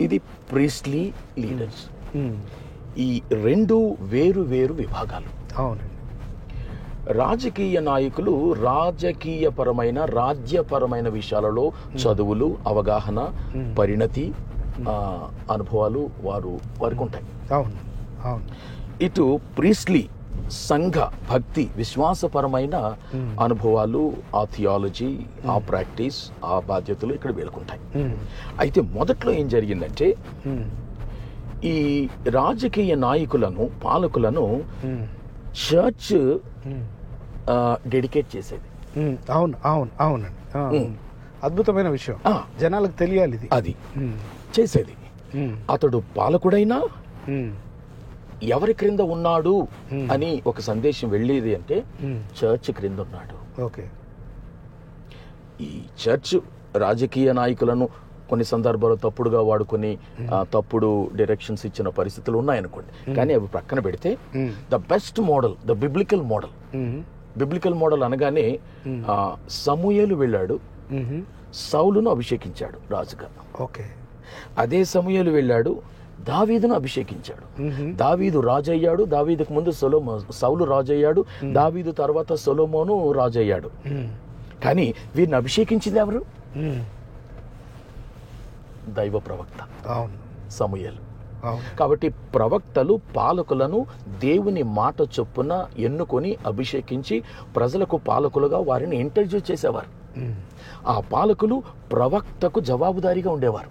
ఇది ప్రీస్ట్లీ లీడర్స్. ఈ రెండు వేరు వేరు విభాగాలు. అవునండి. రాజకీయ నాయకులు రాజకీయపరమైన రాజ్యపరమైన విషయాలలో చదువులు, అవగాహన, పరిణతి, అనుభవాలు వారికి ఉంటాయి. అవును అవును. ఇటు ప్రీస్ట్లీ సంఘ భక్తి విశ్వాసపరమైన అనుభవాలు, ఆ థియాలజీ, ఆ ప్రాక్టీస్, ఆ బాధ్యతలు ఇక్కడ వీళ్ళకుంటాయి. అయితే మొదట్లో ఏం జరిగిందంటే ఈ రాజకీయ నాయకులను, పాలకులను చర్చ్ డెడికేట్ చేసేది. అవును అవును అవునండి. అద్భుతమైన విషయం, జనాలకు తెలియాలి ఇది. అది చేసేది. అతడు పాలకుడైనా ఎవరి క్రింద ఉన్నాడు అని ఒక సందేశం వెళ్ళేది అంటే చర్చ్ క్రింద ఉన్నాడు. ఓకే. ఈ చర్చ్ రాజకీయ నాయకులను కొన్ని సందర్భాల్లో తప్పుడుగా వాడుకొని తప్పుడు డైరెక్షన్స్ ఇచ్చిన పరిస్థితులు ఉన్నాయనుకోండి. కానీ అవి ప్రక్కన పెడితే the best model, the biblical model. Biblical model అనగానే సమూయేలు వెళ్ళాడు, సౌలును అభిషేకించాడు రాజుగా. ఓకే. అదే సమూయేలు వెళ్ళాడు, దావీదును అభిషేకించాడు. దావీదు రాజయ్యాడు, దావీదుకు ముందు సౌలు రాజయ్యాడు, దావీదు తర్వాత సొలొమోను రాజయ్యాడు. కానీ వీరిని అభిషేకించింది ఎవరు? దైవ ప్రవక్త సమూయేలు. కాబట్టి ప్రవక్తలు పాలకులను దేవుని మాట చొప్పున ఎన్నుకొని అభిషేకించి ప్రజలకు పాలకులుగా వారిని ఇంట్రడ్యూస్ చేసేవారు. ఆ పాలకులు ప్రవక్తకు జవాబుదారీగా ఉండేవారు.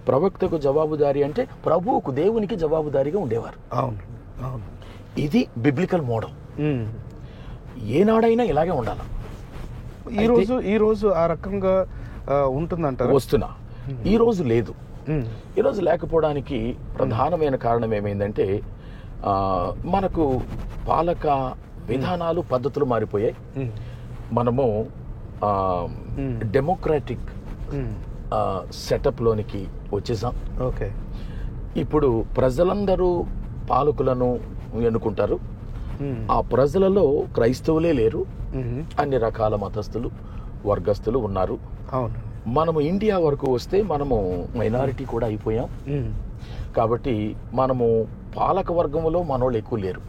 ప్రవక్తకు జవాబుదారీ అంటే ప్రభువుకు, దేవునికి జవాబుదారీగా ఉండేవారు. ఇది బిబ్లికల్ మోడల్. ఏనాడైనా ఇలాగే ఉండాలి. ఈ రోజు ఆ రకంగా ఉంటుందంటారు. వస్తున్నా ఈ రోజు లేదు. ఈ రోజు లేకపోవడానికి ప్రధానమైన కారణం ఏమైందంటే మనకు పాలక విధానాలు, పద్ధతులు మారిపోయాయి. మనము డెమోక్రాటిక్ సెటప్ లోనికి వచ్చేసాం. ఓకే. ఇప్పుడు ప్రజలందరూ పాలకులను ఎన్నుకుంటారు. ఆ ప్రజలలో క్రైస్తవులే లేరు, అన్ని రకాల మతస్థులు, వర్గస్థులు ఉన్నారు. అవును. మనము ఇండియా వరకు వస్తే మనము మైనారిటీ కూడా అయిపోయాం. కాబట్టి మనము పాలక వర్గంలో మనోళ్ళు ఎక్కువ లేరు.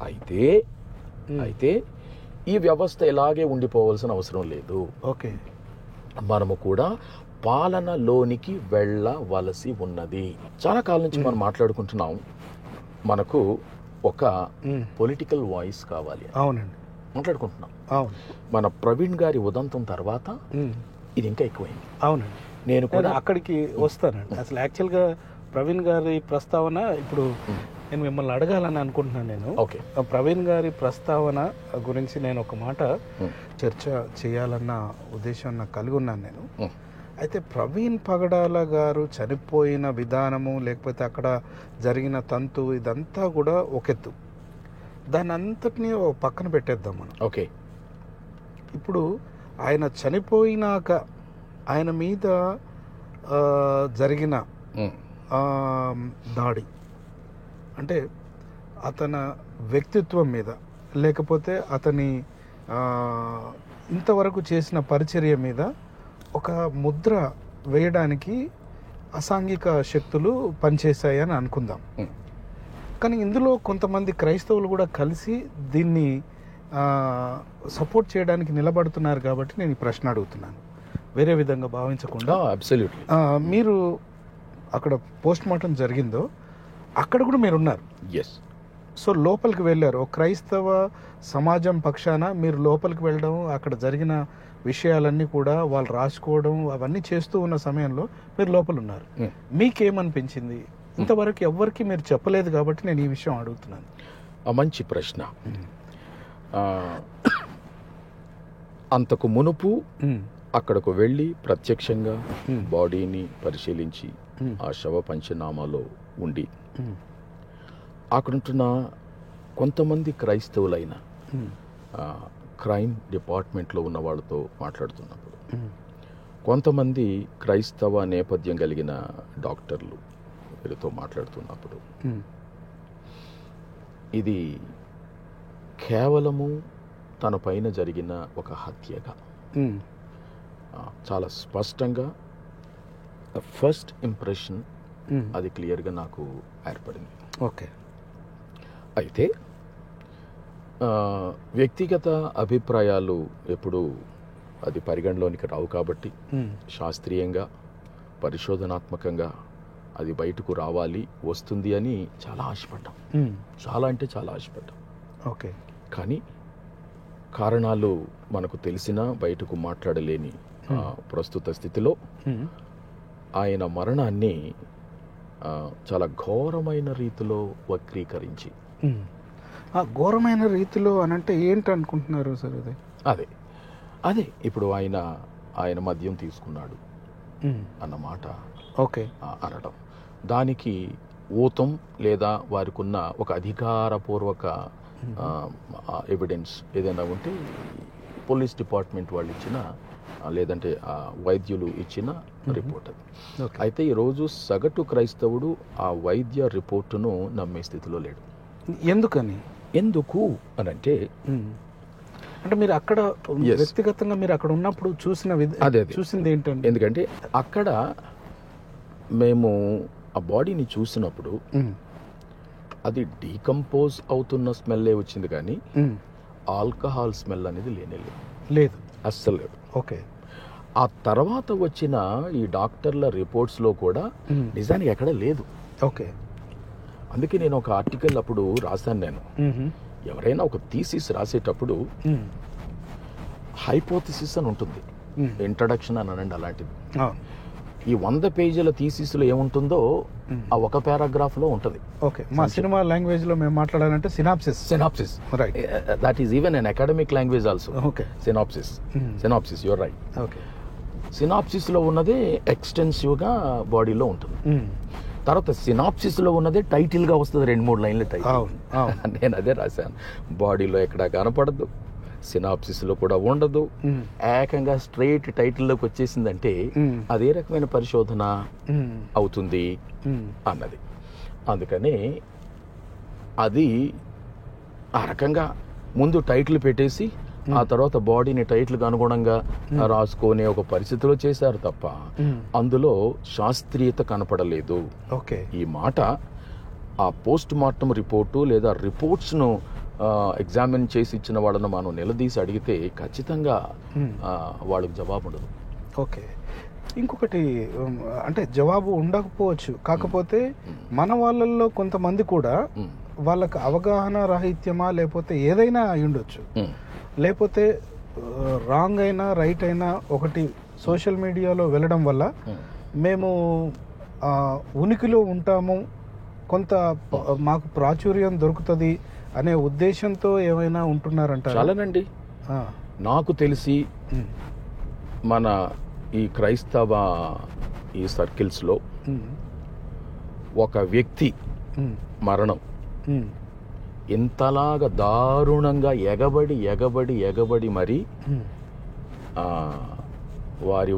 అయితే ఈ వ్యవస్థ ఇలాగే ఉండిపోవాల్సిన అవసరం లేదు. ఓకే. మనము కూడా పాలనలోనికి వెళ్ళవలసి ఉన్నది. చాలా కాలం నుంచి మనం మాట్లాడుకుంటున్నాం, మనకు ఒక పొలిటికల్ వాయిస్ కావాలి. అవునండి, మాట్లాడుకుంటున్నాం. అవును. మన ప్రవీణ్ గారి ఉదంతం తర్వాత ఇది ఇంకా ఎక్కువైంది. అవునండి, నేను కూడా అక్కడికి వస్తానండి. అసలు యాక్చువల్గా ప్రవీణ్ గారి ప్రస్తావన ఇప్పుడు నేను మిమ్మల్ని అడగాలని అనుకుంటున్నాను. నేను ఓకే, ప్రవీణ్ గారి ప్రస్తావన గురించి నేను ఒక మాట చర్చ చేయాలన్న ఉద్దేశం నాకు కలిగి ఉన్నాను నేను. అయితే ప్రవీణ్ పగడాల గారు చనిపోయిన విధానము, లేకపోతే అక్కడ జరిగిన తంతు, ఇదంతా కూడా ఒకెత్తు. దాన్ని అంతటినీ పక్కన పెట్టేద్దాం మనం. ఓకే. ఇప్పుడు ఆయన చనిపోయినాక ఆయన మీద జరిగిన దాడి అంటే అతని వ్యక్తిత్వం మీద, లేకపోతే అతని ఇంతవరకు చేసిన పరిచర్య మీద ఒక ముద్ర వేయడానికి అసాంఘిక శక్తులు పనిచేశాయని అనుకుందాం. కానీ ఇందులో కొంతమంది క్రైస్తవులు కూడా కలిసి దీన్ని సపోర్ట్ చేయడానికి నిలబడుతున్నారు. కాబట్టి నేను ఈ ప్రశ్న అడుగుతున్నాను, వేరే విధంగా భావించకుండా. మీరు అక్కడ పోస్ట్ మార్టం జరిగిందో అక్కడ కూడా మీరు ఉన్నారు. ఎస్. సో లోపలికి వెళ్ళారు, ఒక క్రైస్తవ సమాజం పక్షాన మీరు లోపలికి వెళ్ళడం, అక్కడ జరిగిన విషయాలన్నీ కూడా వాళ్ళు రాసుకోవడం, అవన్నీ చేస్తూ ఉన్న సమయంలో మీరు లోపల ఉన్నారు. మీకేమనిపించింది? ఇంతవరకు ఎవ్వరికి మీరు చెప్పలేదు కాబట్టి నేను ఈ విషయం అడుగుతున్నాను. మంచి ప్రశ్న. అంతకు మునుపు అక్కడకు వెళ్ళి ప్రత్యక్షంగా బాడీని పరిశీలించి ఆ శవ పంచనామాలో ఉండి అక్కడుంటున్న కొంతమంది క్రైస్తవులైన క్రైమ్ డిపార్ట్మెంట్లో ఉన్న వాళ్ళతో మాట్లాడుతున్నప్పుడు, కొంతమంది క్రైస్తవ నేపథ్యం కలిగిన డాక్టర్లు వీరితో మాట్లాడుతున్నప్పుడు, ఇది కేవలము తన పైన జరిగిన ఒక హత్యగా చాలా స్పష్టంగా ఫస్ట్ ఇంప్రెషన్ అది క్లియర్గా నాకు ఏర్పడింది. ఓకే. అయితే వ్యక్తిగత అభిప్రాయాలు ఎప్పుడు అది పరిగణలోనికి రావు కాబట్టి శాస్త్రీయంగా పరిశోధనాత్మకంగా అది బయటకు రావాలి, వస్తుంది అని చాలా ఆశపడ్డాం. చాలా అంటే చాలా ఆశపడ్డాం. ఓకే. కానీ కారణాలు మనకు తెలిసినా బయటకు మాట్లాడలేని ప్రస్తుత స్థితిలో ఆయన మరణాన్ని చాలా ఘోరమైన రీతిలో వక్రీకరించి, ఘోరమైన రీతిలో అనంటే ఏంటి అనుకుంటున్నారు సార్? అదే ఇప్పుడు ఆయన మద్యం తీసుకున్నాడు అన్నమాట ఓకే అనడం, దానికి ఊతం లేదా వారికి ఉన్న ఒక అధికారపూర్వక ఎవిడెన్స్ ఏదైనా ఉంటే పోలీస్ డిపార్ట్మెంట్ వాళ్ళు ఇచ్చిన లేదంటే వైద్యులు ఇచ్చిన రిపోర్ట్ అది. అయితే ఈరోజు సగటు క్రైస్తవుడు ఆ వైద్య రిపోర్టును నమ్మే స్థితిలో లేడు. ఎందుకు అని అంటే మీరు అక్కడ వ్యక్తిగతంగా మీరు అక్కడ ఉన్నప్పుడు చూసింది ఏంటంటే, ఎందుకంటే అక్కడ మేము ఆ బాడీని చూసినప్పుడు అది డీకంపోజ్ అవుతున్న స్మెల్లే వచ్చింది, కానీ ఆల్కహాల్ స్మెల్ అనేది లేదు, అస్సలు లేదు. ఓకే. ఆ తర్వాత వచ్చిన ఈ డాక్టర్ల రిపోర్ట్స్లో కూడా నిజానికి ఎక్కడ లేదు. ఓకే. అందుకే నేను ఒక ఆర్టికల్ అప్పుడు రాశాను. నేను ఎవరైనా ఒక థీసిస్ రాసేటప్పుడు హైపోథిసిస్ అని ఉంటుంది, ఇంట్రడక్షన్ అని అనండి, అలాంటిది. ఈ 100 పేజీల థీసిస్లో ఏముంటుందో ఆ ఒక పారాగ్రాఫ్లో ఉంటుంది. ఓకే. మా సినిమా లాంగ్వేజ్లో మేము మాట్లాడాలంటే synopsis write. That is even an academic language also. Okay. Synopsis your write. Okay. సినాప్సిస్లో ఉన్నదే ఎక్స్టెన్సివ్గా బాడీలో ఉంటుంది. తర్వాత సినాప్సిస్లో ఉన్నదే టైటిల్గా వస్తుంది, 2-3 లైన్ల టైటిల్. నేను అదే రాశాను. బాడీలో ఎక్కడా కనపడదు, సినాప్సిస్లో కూడా ఉండదు, ఏకంగా స్ట్రైట్ టైటిల్లోకి వచ్చేసిందంటే అదే రకమైన పరిశోధన అవుతుంది అన్నది. అందుకని అది ఆ రకంగా ముందు టైటిల్ పెట్టేసి ఆ తర్వాత బాడీని టైటిల్కి అనుగుణంగా రాసుకునే ఒక పరిస్థితిలో చేశారు తప్ప అందులో శాస్త్రీయత కనపడలేదు. ఓకే. ఈ మాట ఆ పోస్ట్ మార్టం రిపోర్టు లేదా రిపోర్ట్స్ను ఎగ్జామిన్ చేసి ఇచ్చిన వాళ్ళను మనం నిలదీసి అడిగితే ఖచ్చితంగా వాళ్ళకి జవాబు ఉండదు. ఓకే. ఇంకొకటి అంటే జవాబు ఉండకపోవచ్చు, కాకపోతే మన వాళ్ళల్లో కొంతమంది కూడా వాళ్ళకి అవగాహన రాహిత్యమా లేకపోతే ఏదైనా అయి ఉండొచ్చు, లేకపోతే రాంగ్ అయినా రైట్ అయినా ఒకటి సోషల్ మీడియాలో వెళ్ళడం వల్ల మేము ఉనికిలో ఉంటాము, కొంత మాకు ప్రాచుర్యం దొరుకుతుంది అనే ఉద్దేశంతో ఏమైనా ఉంటున్నారంట? చాలానండి. నాకు తెలిసి మన ఈ క్రైస్తవ ఈ సర్కిల్స్లో ఒక వ్యక్తి మరణం ఇంతలాగా దారుణంగా ఎగబడి మరి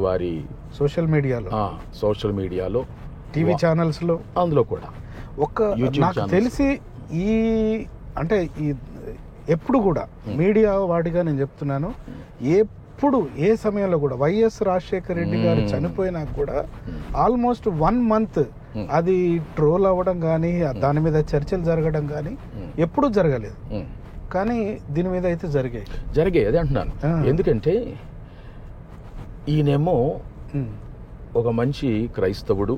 వారి సోషల్ మీడియాలో టీవీ ఛానల్స్లో అందులో కూడా నాకు తెలిసి ఈ అంటే ఈ ఎప్పుడు కూడా మీడియా వాడిగా నేను చెప్తున్నాను, ఎప్పుడు ఏ సమయంలో కూడా వైఎస్ రాజశేఖర రెడ్డి గారు చనిపోయినా కూడా ఆల్మోస్ట్ 1 month అది ట్రోల్ అవ్వడం కానీ దాని మీద చర్చలు జరగడం కానీ ఎప్పుడూ జరగలేదు. కానీ దీని మీద అయితే జరిగాయి. అదే అంటున్నాను. ఎందుకంటే ఈయనేమో ఒక మంచి క్రైస్తవుడు,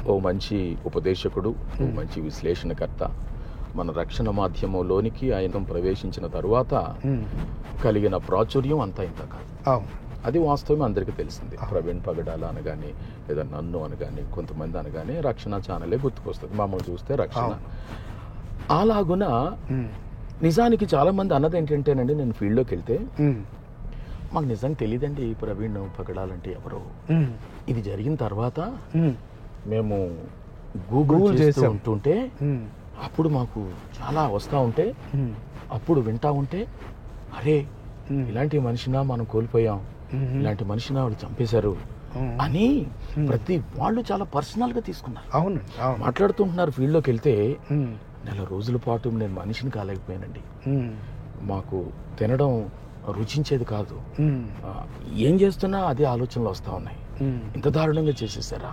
ఓ మంచి ఉపదేశకుడు, ఓ మంచి విశ్లేషణకర్త. మన రక్షణ మాధ్యమంలోనికి ఆయన ప్రవేశించిన తరువాత కలిగిన ప్రాచుర్యం అంతా ఇంత కాదు. అది వాస్తవం, అందరికీ తెలిసింది. ప్రవీణ్ పగడాల అనగానే లేదా నన్ను అనగానే కొంతమంది అనగానే రక్షణ ఛానలే గుర్తుకొస్తుంది, మమ్మల్ని చూస్తే రక్షణ. అలాగున నిజానికి చాలా మంది అన్నది ఏంటంటేనండి, నేను ఫీల్డ్లోకి వెళ్తే మాకు నిజంగా తెలియదండి ప్రవీణ్ పగడాలంటే ఎవరో. ఇది జరిగిన తర్వాత మేము గూగుల్ చేస్తూ ఉంటుంటే అప్పుడు మాకు చాలా వస్తూ ఉంటే అప్పుడు వింటా ఉంటే అరే ఇలాంటి మనిషినా మనం కోల్పోయాం, ఇలాంటి మనిషినా వాళ్ళు చంపేశారు అని ప్రతి వాళ్ళు చాలా పర్సనల్గా తీసుకున్నారు. అవును, మాట్లాడుతుంటున్నారు. ఫీల్డ్లోకి వెళ్తే 4 రోజుల పాటు నేను మనిషిని కాలేకపోయానండి, మాకు తినడం రుచించేది కాదు, ఏం చేస్తున్నా అదే ఆలోచనలు వస్తూ ఉన్నాయి. ఇంత దారుణంగా చేసేసారా,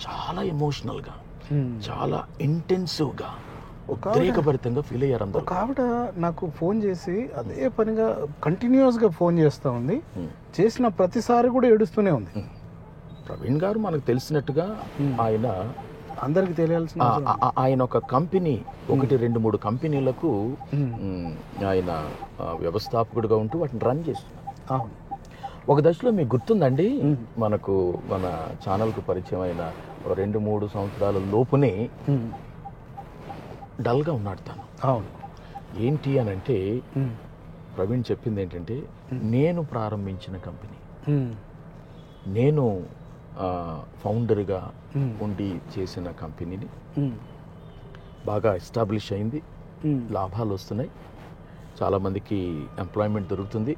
చాలా ఎమోషనల్గా, చాలా ఇంటెన్సివ్గా, ఉద్రేకభరితంగా ఫీల్ అయ్యారు అందరూ. ఒక ఆవిడ నాకు ఫోన్ చేసి అదే పనిగా కంటిన్యూస్గా ఫోన్ చేస్తూ ఉంది, చేసిన ప్రతిసారి కూడా ఏడుస్తూనే ఉంది. ప్రవీణ్ గారు మనకు తెలిసినట్టుగా ఆయన అందరికి తెలియాల్సిన ఆయన ఒక కంపెనీ, 1-2-3 కంపెనీలకు ఆయన వ్యవస్థాపకుడిగా ఉంటూ వాటిని రన్ చేస్తున్నారు. ఒక దశలో మీకు గుర్తుందండి, మన ఛానల్కు పరిచయం అయిన 2-3 సంవత్సరాల లోపునే డల్గా ఉన్నాడు తను. అవును. ఏంటి అని అంటే ప్రవీణ్ చెప్పింది ఏంటంటే, నేను ప్రారంభించిన కంపెనీ, నేను ఫౌండర్గా ఉండి చేసిన కంపెనీని బాగా ఎస్టాబ్లిష్ అయింది, లాభాలు వస్తున్నాయి, చాలామందికి ఎంప్లాయ్మెంట్ దొరుకుతుంది,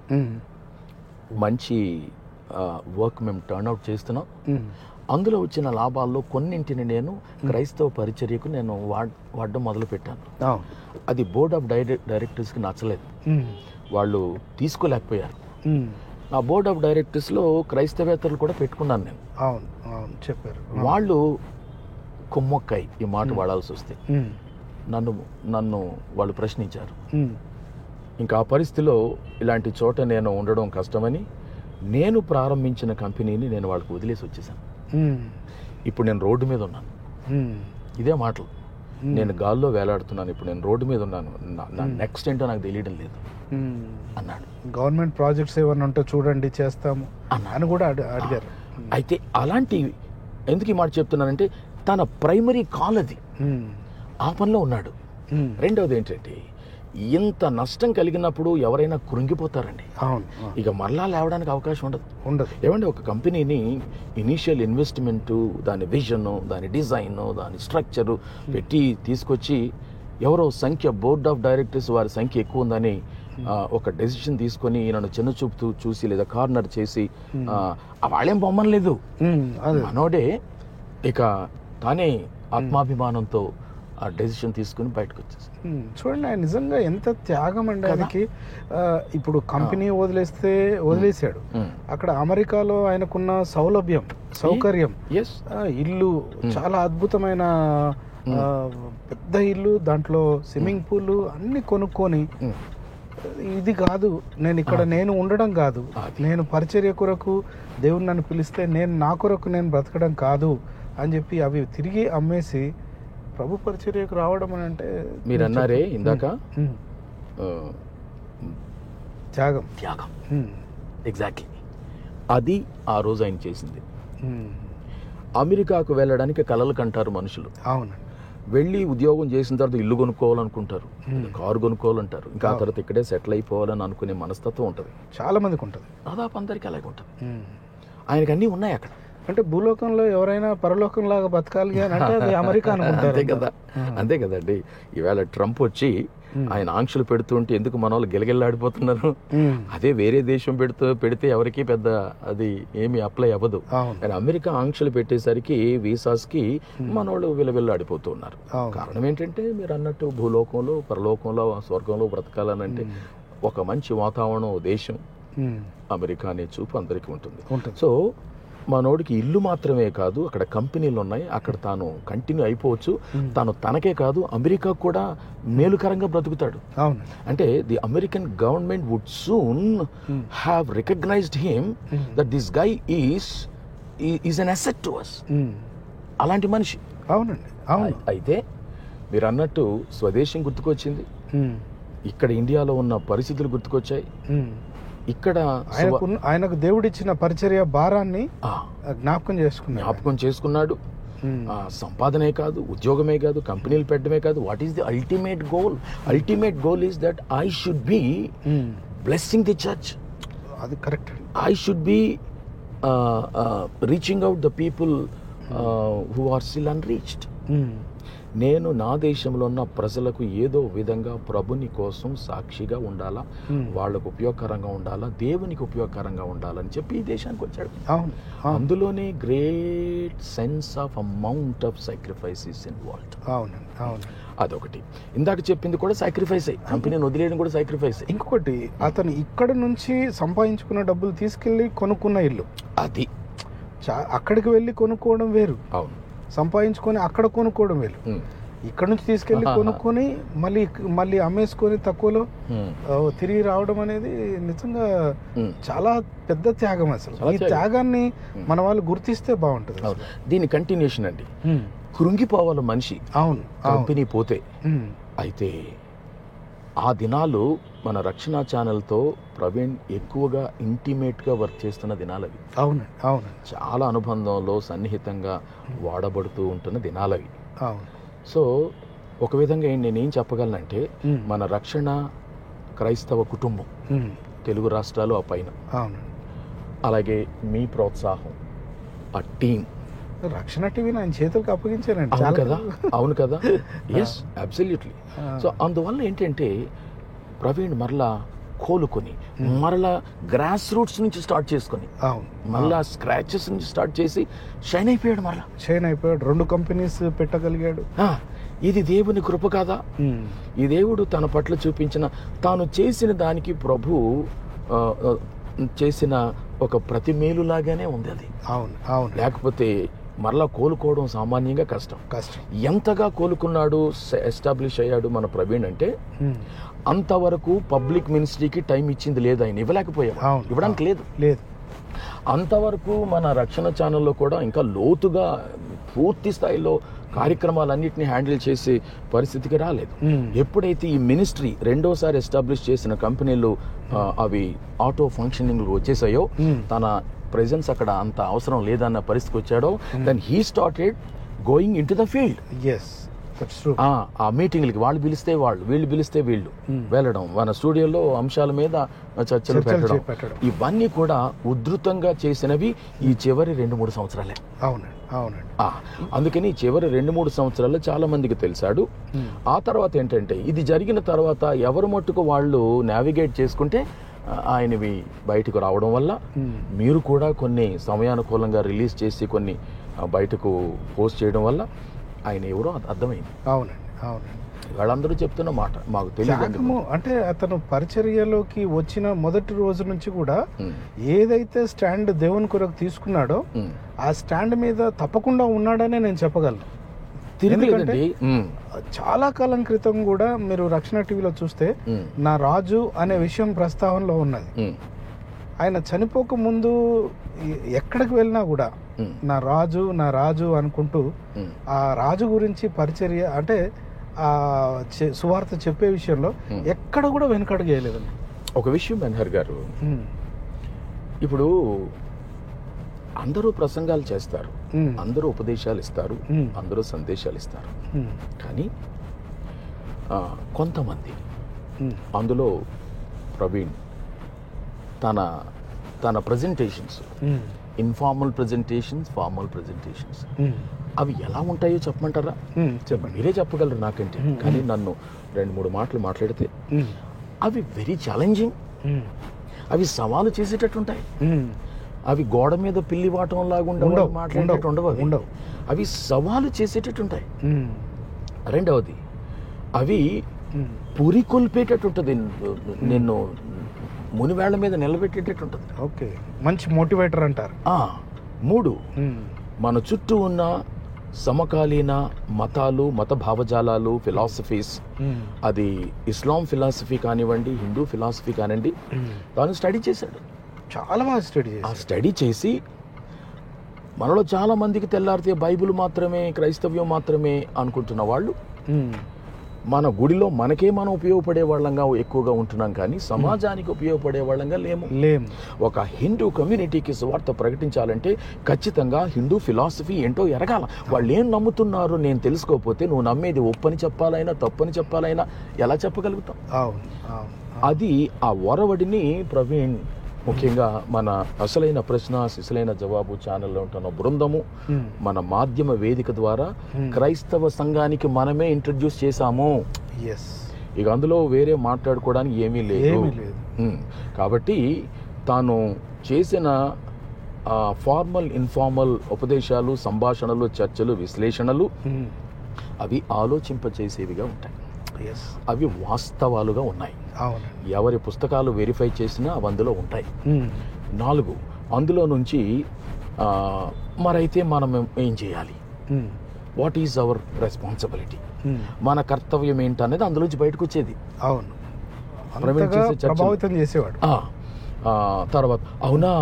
మంచి వర్క్ మేము టర్న్అవుట్ చేస్తున్నాం. అందులో వచ్చిన లాభాల్లో కొన్నింటిని నేను క్రైస్తవ పరిచర్యకు నేను వాడడం మొదలుపెట్టాను. అది బోర్డ్ ఆఫ్ డైరెక్టర్స్కి నచ్చలేదు, వాళ్ళు తీసుకోలేకపోయారు. నా బోర్డ్ ఆఫ్ డైరెక్టర్స్లో క్రైస్తవేతరులు కూడా పెట్టుకున్నాను నేను. అవును అవును చెప్పారు. వాళ్ళు కొమ్మొక్కాయి ఈ మాట వాడాల్సి వస్తే నన్ను వాళ్ళు ప్రశ్నించారు. ఇంకా ఆ పరిస్థితిలో ఇలాంటి చోట నేను ఉండడం కష్టమని నేను ప్రారంభించిన కంపెనీని నేను వాళ్ళకి వదిలేసి వచ్చేసాను. ఇప్పుడు నేను రోడ్డు మీద ఉన్నాను, ఇదే మాటలు, నేను గాల్లో వేలాడుతున్నాను, ఇప్పుడు నేను రోడ్డు మీద ఉన్నాను, నా నెక్స్ట్ ఏంటో నాకు తెలియడం లేదు అన్నాడు. గవర్నమెంట్ ప్రాజెక్ట్స్ ఏమన్నా ఉంటే చూడండి చేస్తాము అని కూడా అడిగారు. అయితే అలాంటి ఎందుకు ఈ మాట చెప్తున్నానంటే, తన ప్రైమరీ కాల్ అది, ఆ పనిలో ఉన్నాడు. రెండవది ఏంటంటే, ఇంత నష్టం కలిగినప్పుడు ఎవరైనా కృంగిపోతారండి. ఇక మరలా లేవడానికి అవకాశం ఉండదు. ఏమంటే ఒక కంపెనీని ఇనీషియల్ ఇన్వెస్ట్మెంటు, దాని విజన్, దాని డిజైన్, దాని స్ట్రక్చరు పెట్టి తీసుకొచ్చి ఎవరో సంఖ్య, బోర్డ్ ఆఫ్ డైరెక్టర్స్ వారి సంఖ్య ఎక్కువ ఉందని ఒక డెసిషన్ తీసుకొని నన్ను చిన్న చూపుతూ చూసి లేదా కార్నర్ చేసి వాళ్ళేం బొమ్మలేదు, మనోడే ఇక తానే ఆత్మాభిమానంతో ఆ డెసిషన్ తీసుకుని బయటకు వచ్చేసి. చూడండి ఆయన నిజంగా ఎంత త్యాగం అండి ఆయనకి. ఇప్పుడు కంపెనీ వదిలేసాడు, అక్కడ అమెరికాలో ఆయనకున్న సౌకర్యం, ఇల్లు చాలా అద్భుతమైన పెద్ద ఇల్లు, దాంట్లో స్విమ్మింగ్ పూల్ అన్ని కొనుక్కొని, ఇది కాదు నేను ఉండడం కాదు, నేను పరిచర్య కొరకు దేవుడు నన్ను పిలిస్తే నా కొరకు నేను బ్రతకడం కాదు అని చెప్పి అవి తిరిగి అమ్మేసి ప్రభు పరిచర్యకు రావడం అని అంటే, మీరు అన్నారే ఇందాక త్యాగం. ఎగ్జాక్ట్లీ అది ఆ రోజు ఆయన చేసింది. అమెరికాకు వెళ్ళడానికి కలలు కంటారు మనుషులు. అవును. వెళ్ళి ఉద్యోగం చేసిన తర్వాత ఇల్లు కొనుక్కోవాలనుకుంటారు, కారు కొనుక్కోవాలంటారు, ఇంకా ఆ తర్వాత ఇక్కడే సెటిల్ అయిపోవాలని అనుకునే మనస్తత్వం ఉంటుంది, చాలా మందికి ఉంటుంది, దాదాపు అందరికీ అలాగే ఉంటుంది. ఆయనకి అన్నీ ఉన్నాయి అక్కడ. అంటే భూలోకంలో ఎవరైనా పరలోకంలాగా బతకాలి అని అంటే అది అమెరికా అనుకుంటారు. అంతే కదండి. ఈవేళ ట్రంప్ వచ్చి ఆయన ఆంక్షలు పెడుతుంటే ఎందుకు మన వాళ్ళు గిలగిల్లాడిపోతున్నారు. అదే వేరే దేశం పెడితే ఎవరికి పెద్ద అది ఏమి అప్లై అవ్వదు. కానీ అమెరికా ఆంక్షలు పెట్టేసరికి వీసాస్ కి మనోళ్ళు విలవిల్లాడిపోతూ ఉన్నారు. కారణం ఏంటంటే మీరు అన్నట్టు భూలోకంలో, పరలోకంలో, స్వర్గంలో బ్రతకాలనంటే ఒక మంచి వాతావరణం, దేశం అమెరికా అనే చూపు అందరికీ ఉంటుంది. సో మనోడికి ఇల్లు మాత్రమే కాదు, అక్కడ కంపెనీలు ఉన్నాయి, అక్కడ తాను కంటిన్యూ అయిపోవచ్చు, తాను తనకే కాదు అమెరికా కూడా మేలుకరంగా బ్రతుకుతాడు. అంటే the American government would soon have recognized him that this guy is an asset to us. అలాంటి మనిషి. అవునండి. అయితే మీరు అన్నట్టు స్వదేశం గుర్తుకొచ్చింది, ఇక్కడ ఇండియాలో ఉన్న పరిస్థితులు గుర్తుకొచ్చాయి. ఇక్కడ ఆయనకు దేవుడిచ్చిన పరిచర్య భారాన్ని జ్ఞాపకం చేసుకున్నాడు. సంపాదనే కాదు, ఉద్యోగమే కాదు, కంపెనీలు పెట్టడమే కాదు. What is the ultimate goal? Ultimate goal is that I should be blessing the church. అది correct. I should be reaching out the people who are still unreached. నేను నా దేశంలో ఉన్న ప్రజలకు ఏదో విధంగా ప్రభుని కోసం సాక్షిగా ఉండాలా, వాళ్ళకు ఉపయోగకరంగా ఉండాలా, దేవునికి ఉపయోగకరంగా ఉండాలని చెప్పి ఈ దేశానికి వచ్చాడు. అందులోనే great sense of amount of sacrifices involved. అదొకటి. ఇందాక చెప్పింది కూడా సాక్రిఫైస్ అయ్యి, కంపెనీని వదిలేయడం కూడా సాక్రిఫైస్. ఇంకొకటి, అతను ఇక్కడ నుంచి సంపాదించుకున్న డబ్బులు తీసుకెళ్లి కొనుక్కున్న ఇల్లు. అది అక్కడికి వెళ్ళి కొనుక్కోవడం వేరు, అవును, సంపాదించుకొని అక్కడ కొనుక్కోవడం వేరు. ఇక్కడ నుంచి తీసుకెళ్ళి కొనుక్కొని మళ్ళీ అమ్మేసుకొని తక్కువలో తిరిగి రావడం అనేది నిజంగా చాలా పెద్ద త్యాగం. అసలు ఈ త్యాగాన్ని మన వాళ్ళు గుర్తిస్తే బాగుంటుంది. దీని కంటిన్యూషన్ అండి. కృంగిపోవాలి మనిషి, అవును, కంపెనీ పోతే. అయితే ఆ దినాలు మన రక్షణ ఛానల్తో ప్రవీణ్ ఎక్కువగా ఇంటిమేట్గా వర్క్ చేస్తున్న దినాలు అవి. అవును, అవును, చాలా అనుబంధంలో సన్నిహితంగా వాడబడుతూ ఉంటున్న దినాలు అవి. అవును. సో ఒక విధంగా నేనేం చెప్పగలనంటే, మన రక్షణ క్రైస్తవ కుటుంబం, తెలుగు రాష్ట్రాలు ఆ పైన, అలాగే మీ ప్రోత్సాహం, ఆ టీం, రక్షణ టీవీ ఆయన చేతులకు అప్పగించారండి. అవును కదా, అవును కదా, ఎస్, అబ్సల్యూట్లీ. సో అందువల్ల ఏంటంటే ప్రవీణ్ మరలా కోలుకొని మరలా గ్రాస్ రూట్స్ నుంచి స్టార్ట్ చేసుకొని మళ్ళా స్క్రాచెస్ నుంచి స్టార్ట్ చేసి షైన్ అయిపోయాడు. 2 కంపెనీస్ పెట్టగలిగాడు. ఇది దేవుని కృప కాదా? ఈ దేవుడు తన పట్ల చూపించిన, తాను చేసిన దానికి ప్రభు చేసిన ఒక ప్రతి మేలు లాగానే ఉంది అది. అవును, అవును. లేకపోతే మరలా కోలుకోవడం సామాన్యంగా కష్టం. ఎంతగా కోలుకున్నాడు, ఎస్టాబ్లిష్ అయ్యాడు మన ప్రవీణ్ అంటే, అంతవరకు పబ్లిక్ మినిస్ట్రీకి టైం ఇచ్చింది లేదు, ఆయన ఇవ్వడానికి లేదు. అంతవరకు మన రక్షణ ఛానల్లో కూడా ఇంకా లోతుగా పూర్తి స్థాయిలో కార్యక్రమాలన్నింటినీ హ్యాండిల్ చేసే పరిస్థితికి రాలేదు. ఎప్పుడైతే ఈ మినిస్ట్రీ రెండోసారి ఎస్టాబ్లిష్ చేసిన కంపెనీలు అవి ఆటో ఫంక్షనింగ్ వచ్చేసాయో, తన ప్రెజెన్స్ అక్కడ అంత అవసరం లేదన్న పరిస్థితికి వచ్చాడో, then he started going in to the field. ఆ మీటింగ్లకి వాళ్ళు పిలిస్తే వాళ్ళు, వీళ్ళు పిలిస్తే వీళ్ళు వెళ్ళడం, మన స్టూడియోలో అంశాల మీద చర్చలు పెట్టడం, ఇవన్నీ కూడా ఉధృతంగా చేసినవి ఈ చివరి 2-3 సంవత్సరాలే. అవునండి, అవునండి. అందుకని చివరి 2-3 సంవత్సరాల్లో చాలా మందికి తెలిసాడు. ఆ తర్వాత ఏంటంటే, ఇది జరిగిన తర్వాత ఎవరు మట్టుకు వాళ్ళు నావిగేట్ చేసుకుంటే ఆయనవి బయటకు రావడం వల్ల, మీరు కూడా కొన్ని సమయానుకూలంగా రిలీజ్ చేసి కొన్ని బయటకు పోస్ట్ చేయడం వల్ల ఆయన ఎవరో అర్థమైంది. అవునండి, అవునండి. వాళ్ళందరూ చెప్తున్న మాట మాకు తెలియదు. అంటే అతను పరిచర్యలోకి వచ్చిన మొదటి రోజు నుంచి కూడా ఏదైతే స్టాండ్ దేవుని కొరకు తీసుకున్నాడో ఆ స్టాండ్ మీద తప్పకుండా ఉన్నాడనే నేను చెప్పగలను. చాలా కాలం క్రితం కూడా మీరు రక్షణ టీవీలో చూస్తే నా రాజు అనే విషయం ప్రస్తావనలో ఉన్నది. ఆయన చనిపోక ముందు ఎక్కడికి వెళ్ళినా కూడా నా రాజు అనుకుంటూ ఆ రాజు గురించి పరిచర్య, అంటే ఆ సువార్త చెప్పే విషయంలో ఎక్కడ కూడా వెనుకడుగు వేయలేదండి. ఒక విషయం బెన్హర్ గారు, ఇప్పుడు అందరూ ప్రసంగాలు చేస్తారు, అందరూ ఉపదేశాలు ఇస్తారు, అందరూ సందేశాలు ఇస్తారు, కానీ కొంతమంది, అందులో ప్రవీణ్ తన presentations, informal presentations, formal presentations, అవి ఎలా ఉంటాయో చెప్పమంటారా? చెప్పండి, మీరే చెప్పగలరు నాకంటే. కానీ నన్ను 2-3 మాటలు మాట్లాడితే అవి వెరీ ఛాలెంజింగ్, అవి సవాలు చేసేటట్టుంటాయి. అవి గోడ మీద పిల్లి వాటం లాగా మాట్లాడేటట్టు ఉండవు. అవి సవాలు చేసేటట్టుంటాయి. రెండవది, అవి పురికొల్పేటట్టుంటుంది, నిన్ను మునివేళ్ల మీద నిలబెట్టేటట్టుంటుంది. ఓకే, మంచి మోటివేటర్ అంటారు. 3, మన చుట్టూ ఉన్న సమకాలీన మతాలు, మత భావజాలాలు, ఫిలాసఫీస్, అది ఇస్లాం ఫిలాసఫీ కానివ్వండి, హిందూ ఫిలాసఫీ కానివ్వండి, తాను స్టడీ చేశాడు. చాలా బాగా స్టడీ చేసి మనలో చాలా మందికి తెల్లారితే బైబిల్ మాత్రమే, క్రైస్తవ్యం మాత్రమే అనుకుంటున్న వాళ్ళు, మన గుడిలో మనకే మనం ఉపయోగపడే వాళ్ళంగా ఎక్కువగా ఉంటున్నాం, కానీ సమాజానికి ఉపయోగపడే వాళ్ళంగా లేము. ఒక హిందూ కమ్యూనిటీకి సువార్త ప్రకటించాలంటే ఖచ్చితంగా హిందూ ఫిలాసఫీ ఏంటో ఎరగాల. వాళ్ళు ఏం నమ్ముతున్నారు నేను తెలుసుకోకపోతే నువ్వు నమ్మేది ఒప్పని చెప్పాలైనా తప్పని చెప్పాలైనా ఎలా చెప్పగలుగుతాం? అది ఆ ఒరవడిని ప్రవీణ్, ముఖ్యంగా మన అసలైన ప్రశ్న సిసలైన జవాబు ఛానల్లో ఉంటున్న బృందము, మన మాధ్యమ వేదిక ద్వారా క్రైస్తవ సంఘానికి మనమే ఇంట్రడ్యూస్ చేశాము. ఇక అందులో వేరే మాట్లాడుకోవడానికి ఏమీ లేదు. కాబట్టి తాను చేసిన ఫార్మల్, ఇన్ఫార్మల్ ఉపదేశాలు, సంభాషణలు, చర్చలు, విశ్లేషణలు అవి ఆలోచింపచేసేవిగా ఉంటాయి. అవి వాస్తవాలుగా ఉన్నాయి. ఎవరి పుస్తకాలు వెరిఫై చేసినా అవి అందులో ఉంటాయి. 4, అందులో నుంచి మరైతే మనం ఏం చేయాలి, వాట్ ఈజ్ అవర్ రెస్పాన్సిబిలిటీ, మన కర్తవ్యం ఏంటనేది అందులోంచి బయటకు వచ్చేది. అవును, ప్రవీణ్ చేసే చర్చలు. ప్రభావితం చేసేవాడు. తర్వాత అవునా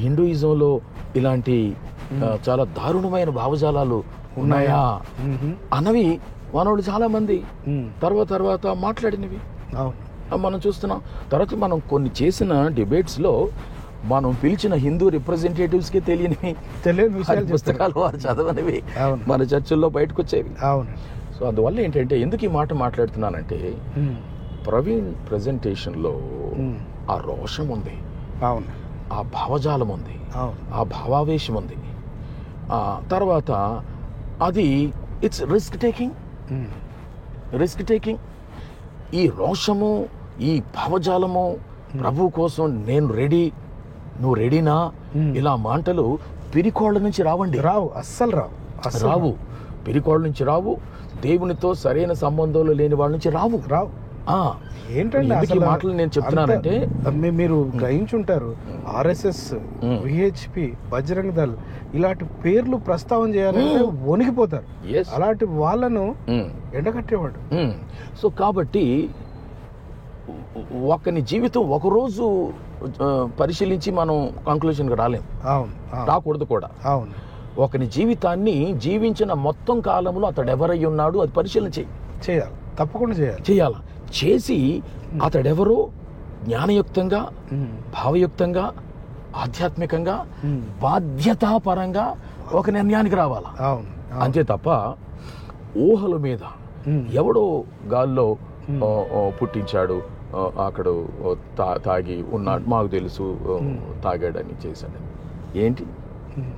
హిందూయిజంలో ఇలాంటి చాలా దారుణమైన భావజాలాలు ఉన్నాయా అన్నవి మనోళ్ళు చాలా మంది తర్వాత మాట్లాడినవి మనం చూస్తున్నాం. తర్వాత మనం కొన్ని చేసిన డిబేట్స్లో మనం పిలిచిన హిందూ రిప్రజెంటేటివ్స్కి తెలియని పుస్తకాలు వారు చదవనివి మన చర్చల్లో బయటకు వచ్చేవి. సో అందువల్ల ఏంటంటే ఎందుకు ఈ మాట మాట్లాడుతున్నానంటే ప్రవీణ్ ప్రజెంటేషన్లో ఆ రోషం ఉంది, ఆ భావజాలం ఉంది, ఆ భావావేశం ఉంది. తర్వాత అది ఇట్స్ రిస్క్ టేకింగ్. ఈ రోషము, ఈ భావజాలము, ప్రభు కోసం నేను రెడీ, నువ్వు రెడీనా, ఇలా మాటలు పిరికోళ్ళ నుంచి అస్సలు రావు. పిరికోళ్ళ నుంచి రావు, దేవునితో సరైన సంబంధాలు లేని వాళ్ళ నుంచి రావు. ఏంటంటే మాటలు నేను చెప్తున్నానంటే మీరు గ్రహించుంటారు, RSS, VHP, బజరంగ్ దళ్ ఇలాంటి పేర్లు ప్రస్తావన చేయాలంటే వణికిపోతారు. అలాంటి వాళ్ళను ఎండగట్టేవాడు. సో కాబట్టి ఒకని జీవితం ఒకరోజు పరిశీలించి మనం కంక్లూజన్కి రాలేం, రాకూడదు కూడా. ఒకని జీవితాన్ని జీవించిన మొత్తం కాలంలో అతడు ఎవరై ఉన్నాడు అది పరిశీలన చేయాలి, తప్పకుండా చేయాలి. చేసి అతడెవరో జ్ఞానయుక్తంగా, భావయుక్తంగా, ఆధ్యాత్మికంగా, బాధ్యతాపరంగా ఒక నిర్ణయానికి రావాలా. అంతే తప్ప ఊహల మీద ఎవడో గాల్లో పుట్టించాడు, అక్కడ తాగి ఉన్నాడు, మాకు తెలుసు తాగాడని చేశాడని, ఏంటి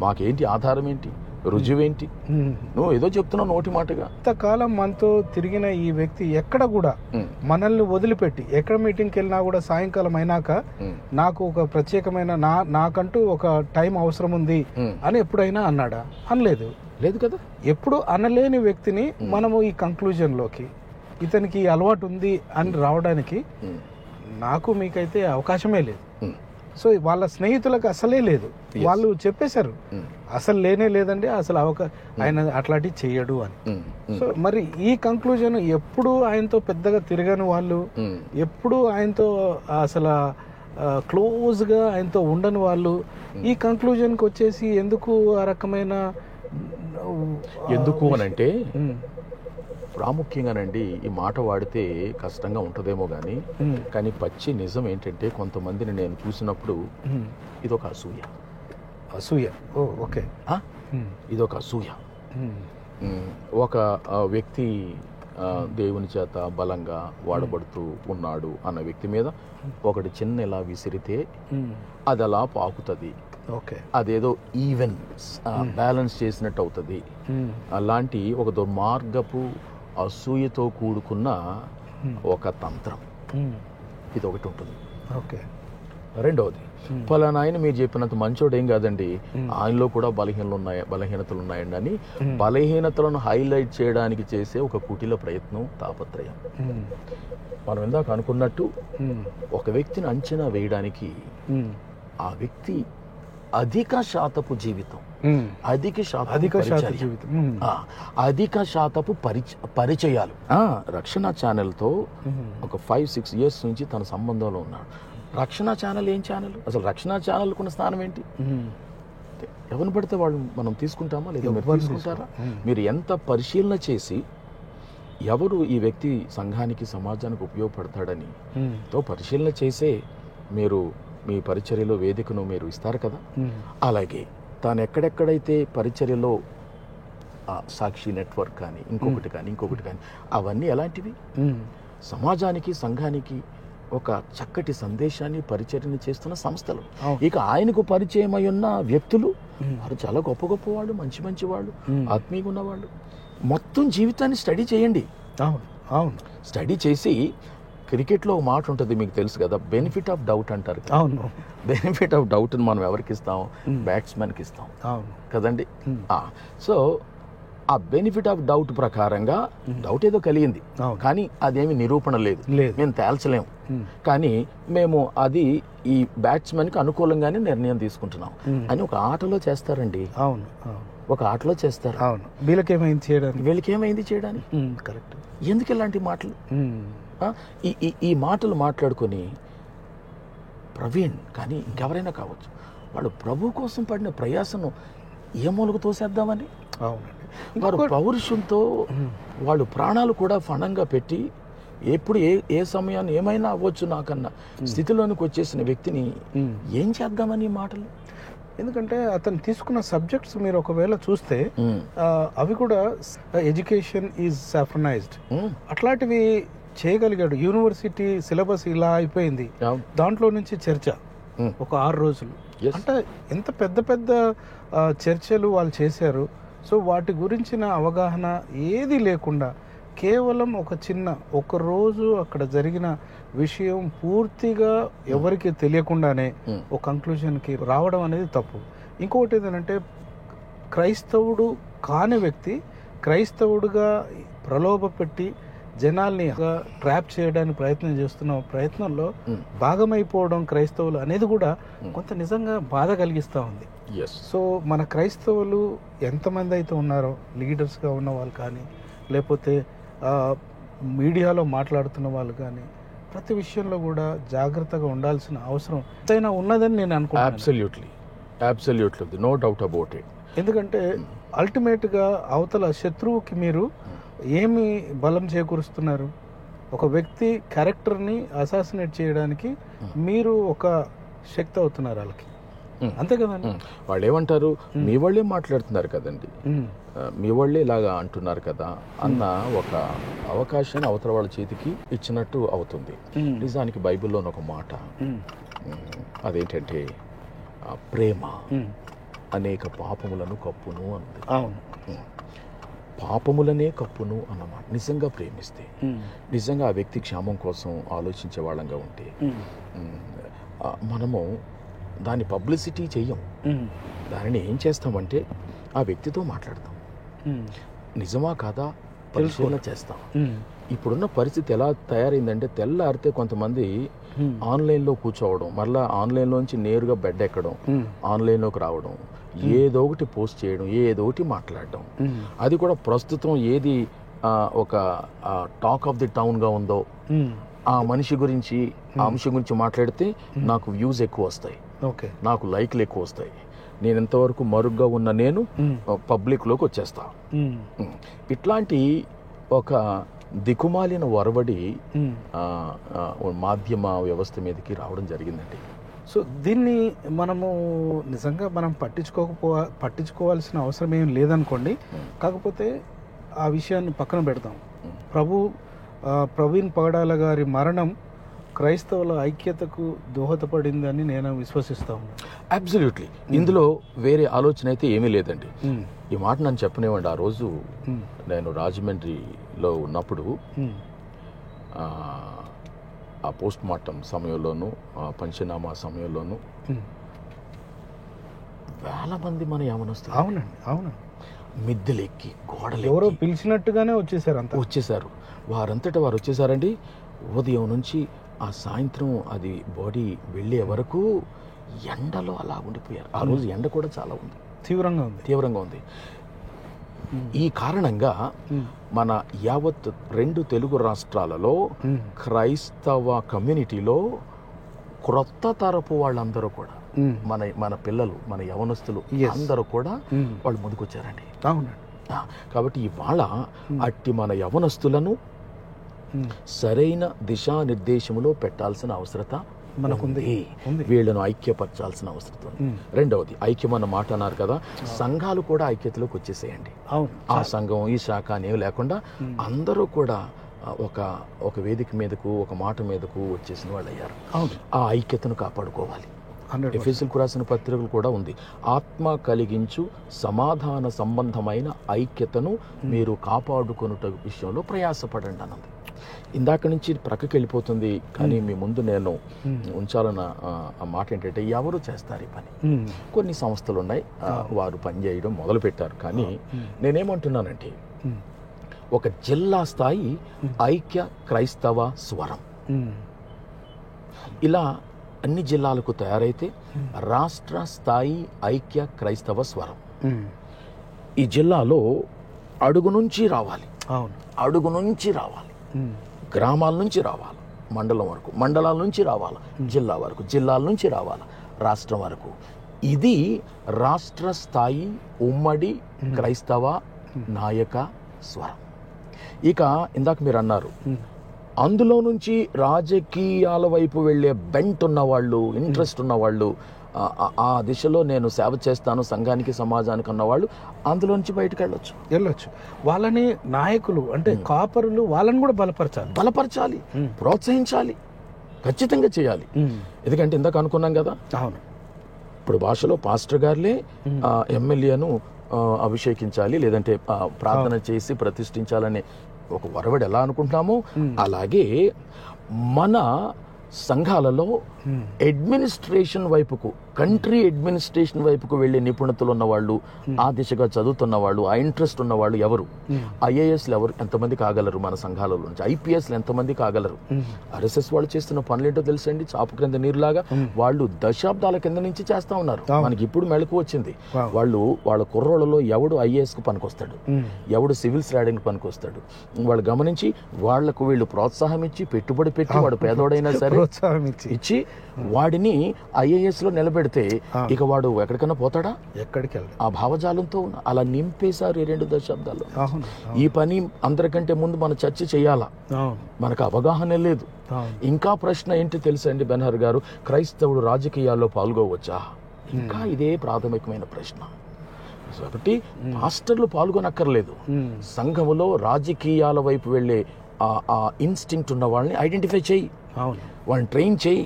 మాకేంటి ఆధారం, ఏంటి రుజువేంటి? నువ్వు ఏదో చెప్తున్నావు నోటి మాటగా. ఇంతకాలం మనతో తిరిగిన ఈ వ్యక్తి ఎక్కడ కూడా మనల్ని వదిలిపెట్టి ఎక్కడ మీటింగ్కి వెళ్ళినా కూడా సాయంకాలం అయినాక నాకు ఒక ప్రత్యేకమైన నాకంటూ ఒక టైం అవసరం ఉంది అని ఎప్పుడైనా అన్నాడా? లేదు కదా. ఎప్పుడు అనలేని వ్యక్తిని మనము ఈ కంక్లూజన్లోకి, ఇతనికి అలవాటు ఉంది అని రావడానికి నాకు మీకైతే అవకాశమే లేదు. సో వాళ్ళ స్నేహితులకు అసలే లేదు, వాళ్ళు చెప్పేశారు అసలు లేదండి, అసలు ఆయన అట్లాంటివి చెయ్యడు అని. సో మరి ఈ కంక్లూజన్ ఎప్పుడు ఆయనతో పెద్దగా తిరగని వాళ్ళు, ఎప్పుడు ఆయనతో అసలు క్లోజ్గా ఆయనతో ఉండని వాళ్ళు ఈ కంక్లూజన్కి వచ్చేసి ఎందుకు ఆ రకమైన ఎందుకు అనంటే ప్రాముఖ్యంగానండి ఈ మాట వాడితే కష్టంగా ఉంటుందేమో కానీ పచ్చి నిజం ఏంటంటే కొంతమందిని నేను చూసినప్పుడు ఇదొక అసూయ. ఓకే, ఇదొక అసూయ. ఒక వ్యక్తి దేవుని చేత బలంగా వాడబడుతూ ఉన్నాడు అన్న వ్యక్తి మీద ఒకటి చిన్న ఇలా విసిరితే అది అలా పాకుతుంది, అదేదో ఈవెన్ బ్యాలెన్స్ చేసినట్టు అవుతుంది. అలాంటి ఒక దుర్మార్గపు అసూయతో కూడుకున్న ఒక తంత్రం ఇది ఒకటి ఉంటుంది. రెండవది, ఫలానా ఆయన మీరు చెప్పినంత మంచోడు ఏం కాదండి, ఆయనలో కూడా బలహీనతలు ఉన్నాయండి అని బలహీనతలను హైలైట్ చేయడానికి చేసే ఒక కుటిల ప్రయత్నం, తాపత్రయం. మనం ఇందాక అనుకున్నట్టు ఒక వ్యక్తిని అంచనా వేయడానికి ఆ వ్యక్తి అధిక శాతపు జీవితం, అధిక శాతపు పరిచయాలు. రక్షణ ఛానల్తో ఒక 5-6 years నుంచి తన సంబంధంలో ఉన్నాడు. రక్షణ ఛానల్ ఏం ఛానల్? అసలు రక్షణ ఛానల్కున్న స్థానం ఏంటి? ఎవరిని పడితే వాళ్ళు మనం తీసుకుంటామా లేదా మీరు తీసుకుంటారా? మీరు ఎంత పరిశీలన చేసి ఎవరు ఈ వ్యక్తి సంఘానికి సమాజానికి ఉపయోగపడతాడని తో పరిశీలన చేసే మీరు మీ పరిచర్యలో వేదికను మీరు ఇస్తారు కదా. అలాగే తాను ఎక్కడెక్కడైతే పరిచర్యలో సాక్షి నెట్వర్క్ కానీ ఇంకొకటి కానీ అవన్నీ ఎలాంటివి? సమాజానికి సంఘానికి ఒక చక్కటి సందేశాన్ని పరిచర్యని చేస్తున్న సంస్థలు. ఇక ఆయనకు పరిచయం అయి ఉన్న వ్యక్తులు వారు చాలా గొప్ప వాళ్ళు, మంచి వాళ్ళు, ఆత్మీయంగా ఉన్నవాళ్ళు. మొత్తం జీవితాన్ని స్టడీ చేయండి. స్టడీ చేసి క్రికెట్లో ఒక మాట ఉంటుంది మీకు తెలుసు కదా, బెనిఫిట్ ఆఫ్ డౌట్ అంటారు. బెనిఫిట్ ఆఫ్ డౌట్ని మనం ఎవరికి ఇస్తాం? బ్యాట్స్మెన్కి ఇస్తాం కదండి. సో ఆ బెనిఫిట్ ఆఫ్ డౌట్ ప్రకారంగా డౌట్ ఏదో కలిగింది, కానీ అదేమి నిరూపణ లేదు, మేము తేల్చలేము. కానీ మేము అది ఈ బ్యాట్స్మెన్కి అనుకూలంగానే నిర్ణయం తీసుకుంటున్నాం అని ఒక ఆటలో చేస్తారండి. అవును, ఒక ఆటలో చేస్తారు. అవును, వీళ్ళకేమైంది చేయడానికి, వీళ్ళకేమైంది చేయడానికి. కరెక్ట్. ఎందుకు ఇలాంటి మాటలు? ఈ మాటలు మాట్లాడుకొని ప్రవీణ్ కానీ ఇంకెవరైనా కావచ్చు, వాళ్ళు ప్రభు కోసం పడిన ప్రయాసను ఏ మూలకు తోసేద్దామని, వారు పౌరుషంతో వాళ్ళు ప్రాణాలు కూడా ఫణంగా పెట్టి ఎప్పుడు ఏ సమయాన్ని ఏమైనా అవ్వచ్చు నాకన్నా స్థితిలోనికి వచ్చేసిన వ్యక్తిని ఏం చేద్దామని మాటలు. ఎందుకంటే అతను తీసుకున్న సబ్జెక్ట్స్ మీరు ఒకవేళ చూస్తే అవి కూడా ఎడ్యుకేషన్ ఈజ్ సాఫ్రనైజ్డ్, అట్లాంటివి చేయగలిగాడు. యూనివర్సిటీ సిలబస్ ఇలా అయిపోయింది, దాంట్లో నుంచి చర్చ ఒక 6 రోజులు, అంటే ఎంత పెద్ద పెద్ద చర్చలు వాళ్ళు చేశారు. సో వాటి గురించిన అవగాహన ఏది లేకుండా కేవలం ఒక రోజు అక్కడ జరిగిన విషయం పూర్తిగా ఎవరికి తెలియకుండానే ఒక కంక్లూజన్కి రావడం అనేది తప్పు. ఇంకొకటి ఏంటంటే క్రైస్తవుడు కాని వ్యక్తి క్రైస్తవుడుగా ప్రలోభ పెట్టి జనాల్ని ట్రాప్ చేయడానికి ప్రయత్నం చేస్తున్న ప్రయత్నంలో భాగమైపోవడం క్రైస్తవులు అనేది కూడా కొంత నిజంగా బాధ కలిగిస్తూ ఉంది. సో మన క్రైస్తవులు ఎంతమంది అయితే ఉన్నారో లీడర్స్గా ఉన్న వాళ్ళు కానీ లేకపోతే మీడియాలో మాట్లాడుతున్న వాళ్ళు కానీ ప్రతి విషయంలో కూడా జాగ్రత్తగా ఉండాల్సిన అవసరం ఎంతైనా ఉన్నదని నేను అనుకుంటున్నాను. Absolutely no doubt about it. ఎందుకంటే అల్టిమేట్గా అవతల శత్రువుకి మీరు ఏమి బలం చేకూరుస్తున్నారు? ఒక వ్యక్తి క్యారెక్టర్ని అసాసినేట్ చేయడానికి మీరు ఒక శక్తి అవుతున్నారు వాళ్ళకి, అంతే కదండి. వాళ్ళు ఏమంటారు, మీ వాళ్ళే మాట్లాడుతున్నారు కదండి, మీ వాళ్ళే ఇలాగా అంటున్నారు కదా అన్న ఒక అవకాశాన్ని అవతల వాళ్ళ చేతికి ఇచ్చినట్టు అవుతుంది. నిజానికి బైబిల్లోని ఒక మాట, అదేంటంటే ప్రేమ అనేక పాపములను కప్పును అంది. పాపములనే కప్పును అన్నమాట. నిజంగా ప్రేమిస్తే, నిజంగా ఆ వ్యక్తి క్షేమం కోసం ఆలోచించే వాళ్ళంగా ఉంటే మనము దాన్ని పబ్లిసిటీ చెయ్యం, దానిని ఏం చేస్తామంటే ఆ వ్యక్తితో మాట్లాడతాం, నిజమా కాదా పరిశీలన చేస్తాం. ఇప్పుడున్న పరిస్థితి ఎలా తయారైందంటే తెల్లారితే కొంతమంది ఆన్లైన్లో కూర్చోవడం, మళ్ళీ ఆన్లైన్లోంచి నేరుగా బెడ్ ఎక్కడం, ఆన్లైన్లోకి రావడం, ఏదో ఒకటి పోస్ట్ చేయడం, ఏదో ఒకటి మాట్లాడడం. అది కూడా ప్రస్తుతం ఏది ఒక టాక్ ఆఫ్ ది టౌన్గా ఉందో ఆ మనిషి గురించి ఆ అంశం గురించి మాట్లాడితే నాకు వ్యూస్ ఎక్కువ వస్తాయి, నాకు లైక్లు ఎక్కువ వస్తాయి, నేను ఎంతవరకు మరుగ్గా ఉన్న నేను పబ్లిక్లోకి వచ్చేస్తా. ఇట్లాంటి ఒక దిక్కుమాలిన వరవడి మాధ్యమ వ్యవస్థ మీదకి రావడం జరిగిందండి. సో దీన్ని మనము నిజంగా మనం పట్టించుకోవాల్సిన అవసరం ఏం లేదనుకోండి. కాకపోతే ఆ విషయాన్ని పక్కన పెడతాం. ప్రవీణ్ పగడాల గారి మరణం క్రైస్తవుల ఐక్యతకు దోహదపడిందని నేను విశ్వసిస్తాను. అబ్సల్యూట్లీ, ఇందులో వేరే ఆలోచన అయితే ఏమీ లేదండి. ఈ మాట నన్ను చెప్పనివ్వండి. ఆ రోజు నేను రాజమండ్రిలో ఉన్నప్పుడు ఆ పోస్ట్ మార్టం సమయంలోనూ పంచనామా సమయంలోనూ వేల మంది మన యవనస్తులు, అవునండి, మిద్దెలెక్కి గోడలు ఎవరో పిలిచినట్టుగానే వచ్చేసారు. వారంతటా వారు వచ్చేసారండి. ఉదయం నుంచి ఆ సాయంత్రం అది బాడీ వెళ్ళే వరకు ఎండలో అలా ఉండిపోయారు. ఆ రోజు ఎండ కూడా చాలా ఉంది, తీవ్రంగా ఉంది. ఈ కారణంగా మన యావత్ 2 తెలుగు రాష్ట్రాలలో క్రైస్తవ కమ్యూనిటీలో క్రొత్త తరపు వాళ్ళందరూ కూడా మన పిల్లలు, మన యవనస్తులు అందరూ కూడా వాళ్ళు ముందుకొచ్చారండి. కాబట్టి ఇవాళ అట్టి మన యవనస్తులను సరైన దిశానిర్దేశములో పెట్టాల్సిన అవసరత మనకుంది. వీళ్ళను ఐక్యపరచాల్సిన అవసరం ఉంది. రెండవది, ఐక్యం అన్న మాట అన్నారు కదా, సంఘాలు కూడా ఐక్యతలోకి వచ్చేసేయండి. ఆ సంఘం ఈ శాఖ అనేవి లేకుండా అందరూ కూడా ఒక వేదిక మీదకు, ఒక మాట మీదకు వచ్చేసిన వాళ్ళు అయ్యారు. ఆ ఐక్యతను కాపాడుకోవాలి. ఎఫెసీయులకు రాసిన పత్రికలు కూడా ఉంది, ఆత్మ కలిగించు సమాధాన సంబంధమైన ఐక్యతను మీరు కాపాడుకొనుట విషయంలో ప్రయాసపడండి అన్నది. ఇందాక నుంచి ప్రక్కకి వెళ్ళిపోతుంది, కానీ మీ ముందు నేను ఉంచాలన్న ఆ మాట ఏంటంటే, ఎవరు చేస్తారు ఈ పని? కొన్ని సంస్థలు ఉన్నాయి, వారు పని చేయడం మొదలు పెట్టారు. కానీ నేనేమంటున్నానంటే, ఒక జిల్లా స్థాయి ఐక్య క్రైస్తవ స్వరం ఇలా అన్ని జిల్లాలకు తయారైతే రాష్ట్ర స్థాయి ఐక్య క్రైస్తవ స్వరం ఈ జిల్లాలో అడుగు నుంచి రావాలి. అవును, అడుగు నుంచి రావాలి, గ్రామాల నుంచి రావాలి, మండలం వరకు, మండలాల నుంచి రావాలి, జిల్లా వరకు, జిల్లాల నుంచి రావాలి, రాష్ట్రం వరకు. ఇది రాష్ట్ర స్థాయి ఉమ్మడి క్రైస్తవ నాయక స్వరం. ఇక ఇందాక మీరు అన్నారు, అందులో నుంచి రాజకీయాల వైపు వెళ్ళే బెంట్ ఉన్నవాళ్ళు, ఇంట్రెస్ట్ ఉన్నవాళ్ళు, ఆ దిశలో నేను సేవ చేస్తాను సంఘానికి సమాజానికి ఉన్నవాళ్ళు అందులో నుంచి బయటకు వెళ్ళొచ్చు. వాళ్ళని నాయకులు అంటే కాపరులు వాళ్ళని కూడా బలపరచాలి, ప్రోత్సహించాలి, ఖచ్చితంగా చేయాలి. ఎందుకంటే ఇందాక అనుకున్నాం కదా, అవును, ఇప్పుడు భాషలో పాస్టర్ గారులే ఎమ్మెల్యేను అభిషేకించాలి, లేదంటే ప్రార్థన చేసి ప్రతిష్ఠించాలని ఒక వరవడి ఎలా అనుకుంటున్నామో, అలాగే మన సంఘాలలో అడ్మినిస్ట్రేషన్ వైపుకు, కంట్రీ అడ్మినిస్ట్రేషన్ వైపుకు వెళ్ళే నిపుణతలు ఉన్నవాళ్ళు, ఆ దిశగా చదువుతున్న వాళ్ళు, ఆ ఇంట్రెస్ట్ ఉన్నవాళ్ళు ఎవరు? ఐఏఎస్లు ఎవరు ఎంతమంది కాగలరు మన సంఘాలలో నుంచి? ఐపీఎస్లు ఎంతమంది కాగలరు? ఆర్ఎస్ఎస్ వాళ్ళు చేస్తున్న పనులేంటో తెలుసండి, చాపు క్రింద నీరులాగా వాళ్ళు దశాబ్దాల కింద నుంచి చేస్తా ఉన్నారు. మనకి ఇప్పుడు మెళకు వచ్చింది. వాళ్ళ కుర్రోళ్ళలో ఎవడు ఐఏఎస్కు పనికొస్తాడు, ఎవడు సివిల్స్ రాయడానికి పనికొస్తాడు, వాళ్ళు గమనించి వాళ్లకు వీళ్ళు ప్రోత్సాహం ఇచ్చి, పెట్టుబడి పెట్టి, వాడు పేదోడైనా సరే ఇచ్చి వాడిని ఐఏఎస్ లో నిలబెడితే ఇక వాడు ఎక్కడికైనా పోతాడా? ఎక్కడికి వెళ్ళి ఆ భావజాలంతో అలా నింపేశారు ఈ 2 దశాబ్దాల్లో. ఈ పని అందరికంటే ముందు మన చర్చ చేయాలా, మనకు అవగాహన లేదు. ఇంకా ప్రశ్న ఏంటి తెలుసా అండి బెన్హర్ గారు, క్రైస్తవుడు రాజకీయాల్లో పాల్గొవచ్చా? ఇంకా ఇదే ప్రాథమికమైన ప్రశ్న. కాబట్టి మాస్టర్లు పాల్గొనక్కర్లేదు, సంఘములో రాజకీయాల వైపు వెళ్ళే ఆ ఇన్స్టింక్ట్ ఉన్న వాళ్ళని ఐడెంటిఫై చేయి, వాళ్ళని ట్రైన్ చేయి,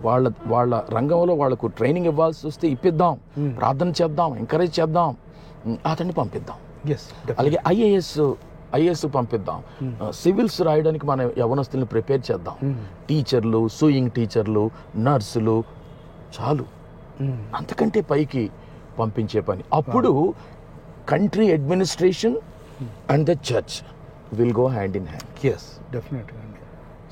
వాళ్ళ రంగంలో వాళ్లకు ట్రైనింగ్ ఇవ్వాల్సి వస్తే ఇప్పిద్దాం, ప్రార్థన చేద్దాం, ఎంకరేజ్ చేద్దాం, అతన్ని పంపిద్దాం. అలాగే ఐఏఎస్ పంపిద్దాం, సివిల్స్ రాయడానికి మన యవనస్తుల్ని ప్రిపేర్ చేద్దాం, టీచర్లు, సూయింగ్ టీచర్లు, నర్సులు, చాలు, అంతకంటే పైకి పంపించే పని. అప్పుడు country administration and the church will go hand in hand. Yes, డెఫినెట్గా అండి.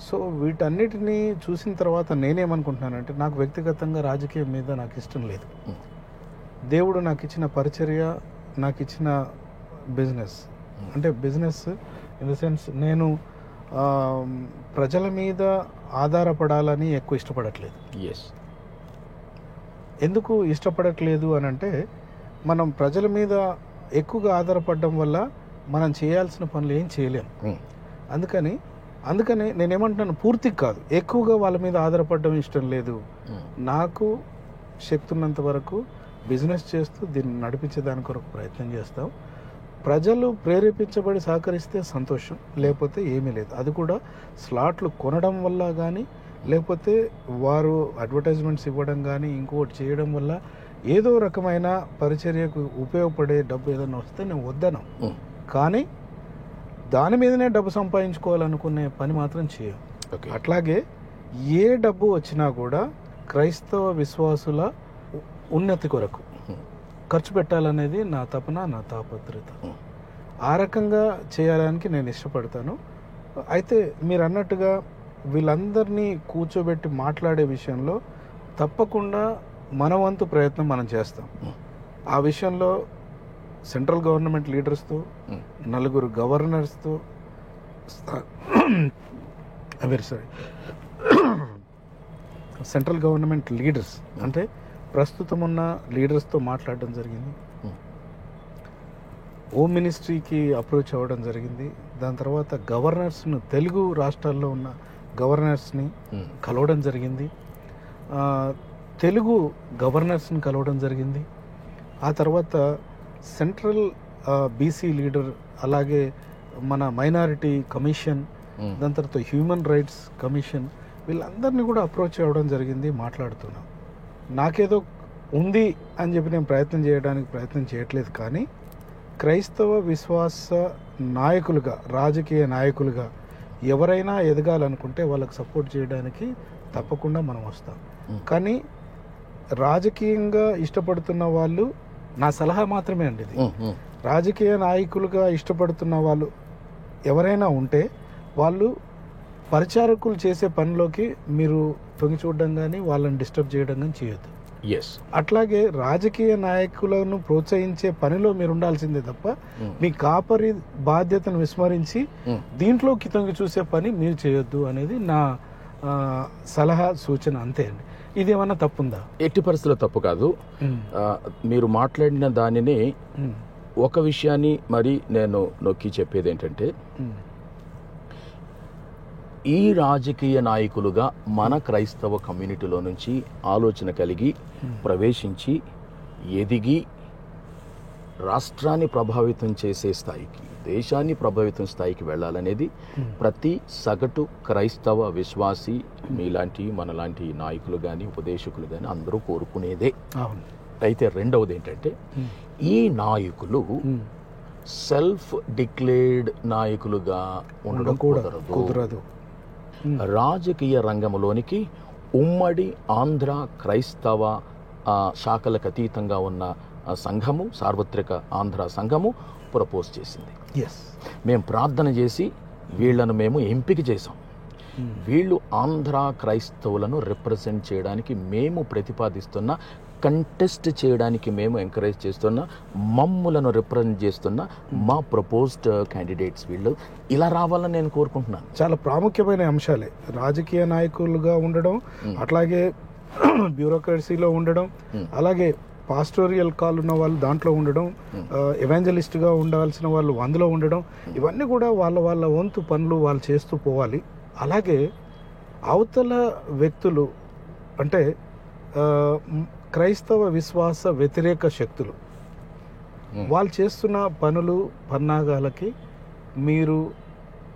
సో వీటన్నిటినీ చూసిన తర్వాత నేనేమనుకుంటున్నానంటే, నాకు వ్యక్తిగతంగా రాజకీయం మీద నాకు ఇష్టం లేదు. దేవుడు నాకు ఇచ్చిన పరిచర్య, నాకు ఇచ్చిన బిజినెస్, అంటే బిజినెస్ ఇన్ ద సెన్స్ నేను ప్రజల మీద ఆధారపడాలని ఎక్కువ ఇష్టపడట్లేదు. ఎందుకు ఇష్టపడట్లేదు అని అంటే, మనం ప్రజల మీద ఎక్కువగా ఆధారపడడం వల్ల మనం చేయాల్సిన పనులు ఏం చేయలేము. అందుకని నేనేమంటున్నాను, పూర్తిగా కాదు, ఎక్కువగా వాళ్ళ మీద ఆధారపడడం ఇష్టం లేదు. నాకు శక్తి ఉన్నంత వరకు బిజినెస్ చేస్తూ దీన్ని నడిపించేదాని కొరకు ప్రయత్నం చేస్తాం. ప్రజలు ప్రేరేపించబడి సహకరిస్తే సంతోషం, లేకపోతే ఏమీ లేదు. అది కూడా స్లాట్లు కొనడం వల్ల కానీ, లేకపోతే వారు అడ్వర్టైజ్మెంట్స్ ఇవ్వడం కానీ, ఇంకోటి చేయడం వల్ల ఏదో రకమైన పరిచర్యకు ఉపయోగపడే డబ్బు ఏదైనా వస్తే నేను వద్దను. కానీ దాని మీదనే డబ్బు సంపాదించుకోవాలనుకునే పని మాత్రం చేయం. అట్లాగే ఏ డబ్బు వచ్చినా కూడా క్రైస్తవ విశ్వాసుల ఉన్నతి కొరకు ఖర్చు పెట్టాలనేది నా తపన, నా తాపత్రత. ఆ రకంగా చేయడానికి నేను ఇష్టపడతాను. అయితే మీరు అన్నట్టుగా వీళ్ళందరినీ కూర్చోబెట్టి మాట్లాడే విషయంలో తప్పకుండా మన వంతు ప్రయత్నం మనం చేస్తాం. ఆ విషయంలో సెంట్రల్ గవర్నమెంట్ లీడర్స్తో, 4 గవర్నర్స్తో, సెంట్రల్ గవర్నమెంట్ లీడర్స్ అంటే ప్రస్తుతం ఉన్న లీడర్స్తో మాట్లాడడం జరిగింది. హోమ్ మినిస్ట్రీకి అప్రోచ్ అవ్వడం జరిగింది. దాని తర్వాత గవర్నర్స్ను, తెలుగు రాష్ట్రాల్లో ఉన్న గవర్నర్స్ని కలవడం జరిగింది. తెలుగు గవర్నర్స్ని కలవడం జరిగింది. ఆ తర్వాత సెంట్రల్ బీసీ లీడర్, అలాగే మన మైనారిటీ కమిషన్, దాని తర్వాత హ్యూమన్ రైట్స్ కమిషన్, వీళ్ళందరినీ కూడా అప్రోచ్ అవ్వడం జరిగింది. మాట్లాడుతున్నాం. నాకేదో ఉంది అని చెప్పి నేను ప్రయత్నం చేయట్లేదు. కానీ క్రైస్తవ విశ్వాస నాయకులుగా, రాజకీయ నాయకులుగా ఎవరైనా ఎదగాలనుకుంటే వాళ్ళకి సపోర్ట్ చేయడానికి తప్పకుండా మనం వస్తాం. కానీ రాజకీయంగా ఇష్టపడుతున్న వాళ్ళు, నా సలహా మాత్రమే అండి ఇది, రాజకీయ నాయకులుగా ఇష్టపడుతున్న వాళ్ళు ఎవరైనా ఉంటే వాళ్ళు పరిచారకులు చేసే పనిలోకి మీరు తొంగి చూడడం కానీ వాళ్ళని డిస్టర్బ్ చేయడం కానీ చేయొద్దు. అట్లాగే రాజకీయ నాయకులను ప్రోత్సహించే పనిలో మీరు ఉండాల్సిందే తప్ప మీ కాపరి బాధ్యతను విస్మరించి దీంట్లోకి తొంగి చూసే పని మీరు చేయొద్దు అనేది నా సలహా సూచన, అంతే అండి. ఇదేమన్నా తప్పుందా? ఎట్టి పరిస్థితుల్లో తప్పు కాదు. మీరు మాట్లాడిన దానిని ఒక విషయాన్ని మరి నేను నొక్కి చెప్పేది ఏంటంటే, ఈ రాజకీయ నాయకులుగా మన క్రైస్తవ కమ్యూనిటీలో నుంచి ఆలోచన కలిగి ప్రవేశించి ఎదిగి రాష్ట్రాన్ని ప్రభావితం చేసే స్థాయికి, దేశాన్ని ప్రభావితం స్థాయికి వెళ్ళాలనేది ప్రతి సగటు క్రైస్తవ విశ్వాసి, మీలాంటి మనలాంటి నాయకులు కానీ ఉపదేశకులు కానీ అందరూ కోరుకునేదే. అయితే రెండవది ఏంటంటే, ఈ నాయకులు సెల్ఫ్ డిక్లేర్డ్ నాయకులుగా ఉండడం కుదరదు. రాజకీయ రంగంలోనికి ఉమ్మడి ఆంధ్ర క్రైస్తవ శాఖలకు అతీతంగా ఉన్న సంఘము, సార్వత్రిక ఆంధ్ర సంఘము ప్రపోజ్ చేసింది. మేము ప్రార్థన చేసి వీళ్లను మేము ఎంపిక చేసాం. వీళ్ళు ఆంధ్ర క్రైస్తవులను రిప్రజెంట్ చేయడానికి మేము ప్రతిపాదిస్తున్న, కంటెస్ట్ చేయడానికి మేము ఎంకరేజ్ చేస్తున్న, మమ్ములను రిప్రజెంట్ చేస్తున్న మా ప్రపోజ్డ్ క్యాండిడేట్స్ వీళ్ళు ఇలా రావాలని నేను కోరుకుంటున్నాను. చాలా ప్రాముఖ్యమైన అంశాలే రాజకీయ నాయకులుగా ఉండడం, అట్లాగే బ్యూరోక్రసీలో ఉండడం, అలాగే పాస్టోరియల్ కాల్ ఉన్న వాళ్ళు దాంట్లో ఉండడం, ఎవాంజలిస్ట్గా ఉండాల్సిన వాళ్ళు అందులో ఉండడం, ఇవన్నీ కూడా వాళ్ళ వాళ్ళ వంతు పనులు వాళ్ళు చేస్తూ పోవాలి. అలాగే అవతల వ్యక్తులు అంటే క్రైస్తవ విశ్వాస వ్యతిరేక శక్తులు వాళ్ళు చేస్తున్న పనులు పన్నాగాలకి మీరు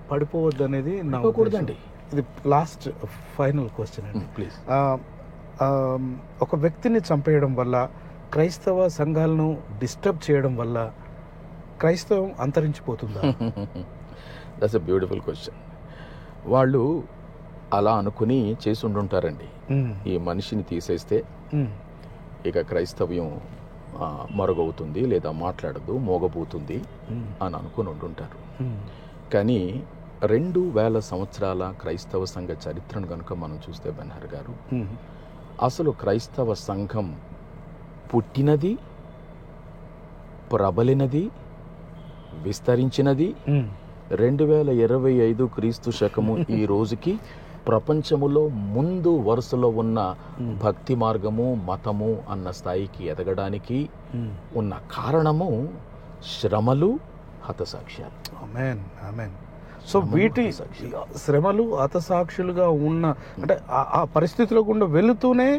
పడిపోవద్దు అనేది నా ఉద్దేశం. ఇది లాస్ట్ ఫైనల్ క్వశ్చన్ అండి, ప్లీజ్. ఒక వ్యక్తిని చంపేయడం వల్ల, క్రైస్తవ సంఘాలను డిస్టర్బ్ చేయడం వల్ల క్రైస్తవం అంతరించిపోతుందా? That's a beautiful question. వాళ్ళు అలా అనుకుని చేసి ఉండుంటారండి. ఈ మనిషిని తీసేస్తే ఇక క్రైస్తవ్యం మరుగవుతుంది, లేదా మాట్లాడదు, మోగబోతుంది అని అనుకుని ఉండుంటారు. కానీ 2000 సంవత్సరాల క్రైస్తవ సంఘ చరిత్రను కనుక మనం చూస్తే బెన్హర్ గారు, అసలు క్రైస్తవ సంఘం పుట్టినది, ప్రబలినది, విస్తరించినది 2025 క్రీస్తు శకము ఈ రోజుకి ప్రపంచములో ముందు వరుసలో ఉన్న భక్తి మార్గము, మతము అన్న స్థాయికి ఎదగడానికి ఉన్న కారణము శ్రమలు, హతసాక్ష్యాలు. ఆమేన్, ఆమేన్. సో వీటి శ్రమలు, హతసాక్షులుగా ఉన్న అంటే ఆ పరిస్థితిలో గుండా వెళుతూనే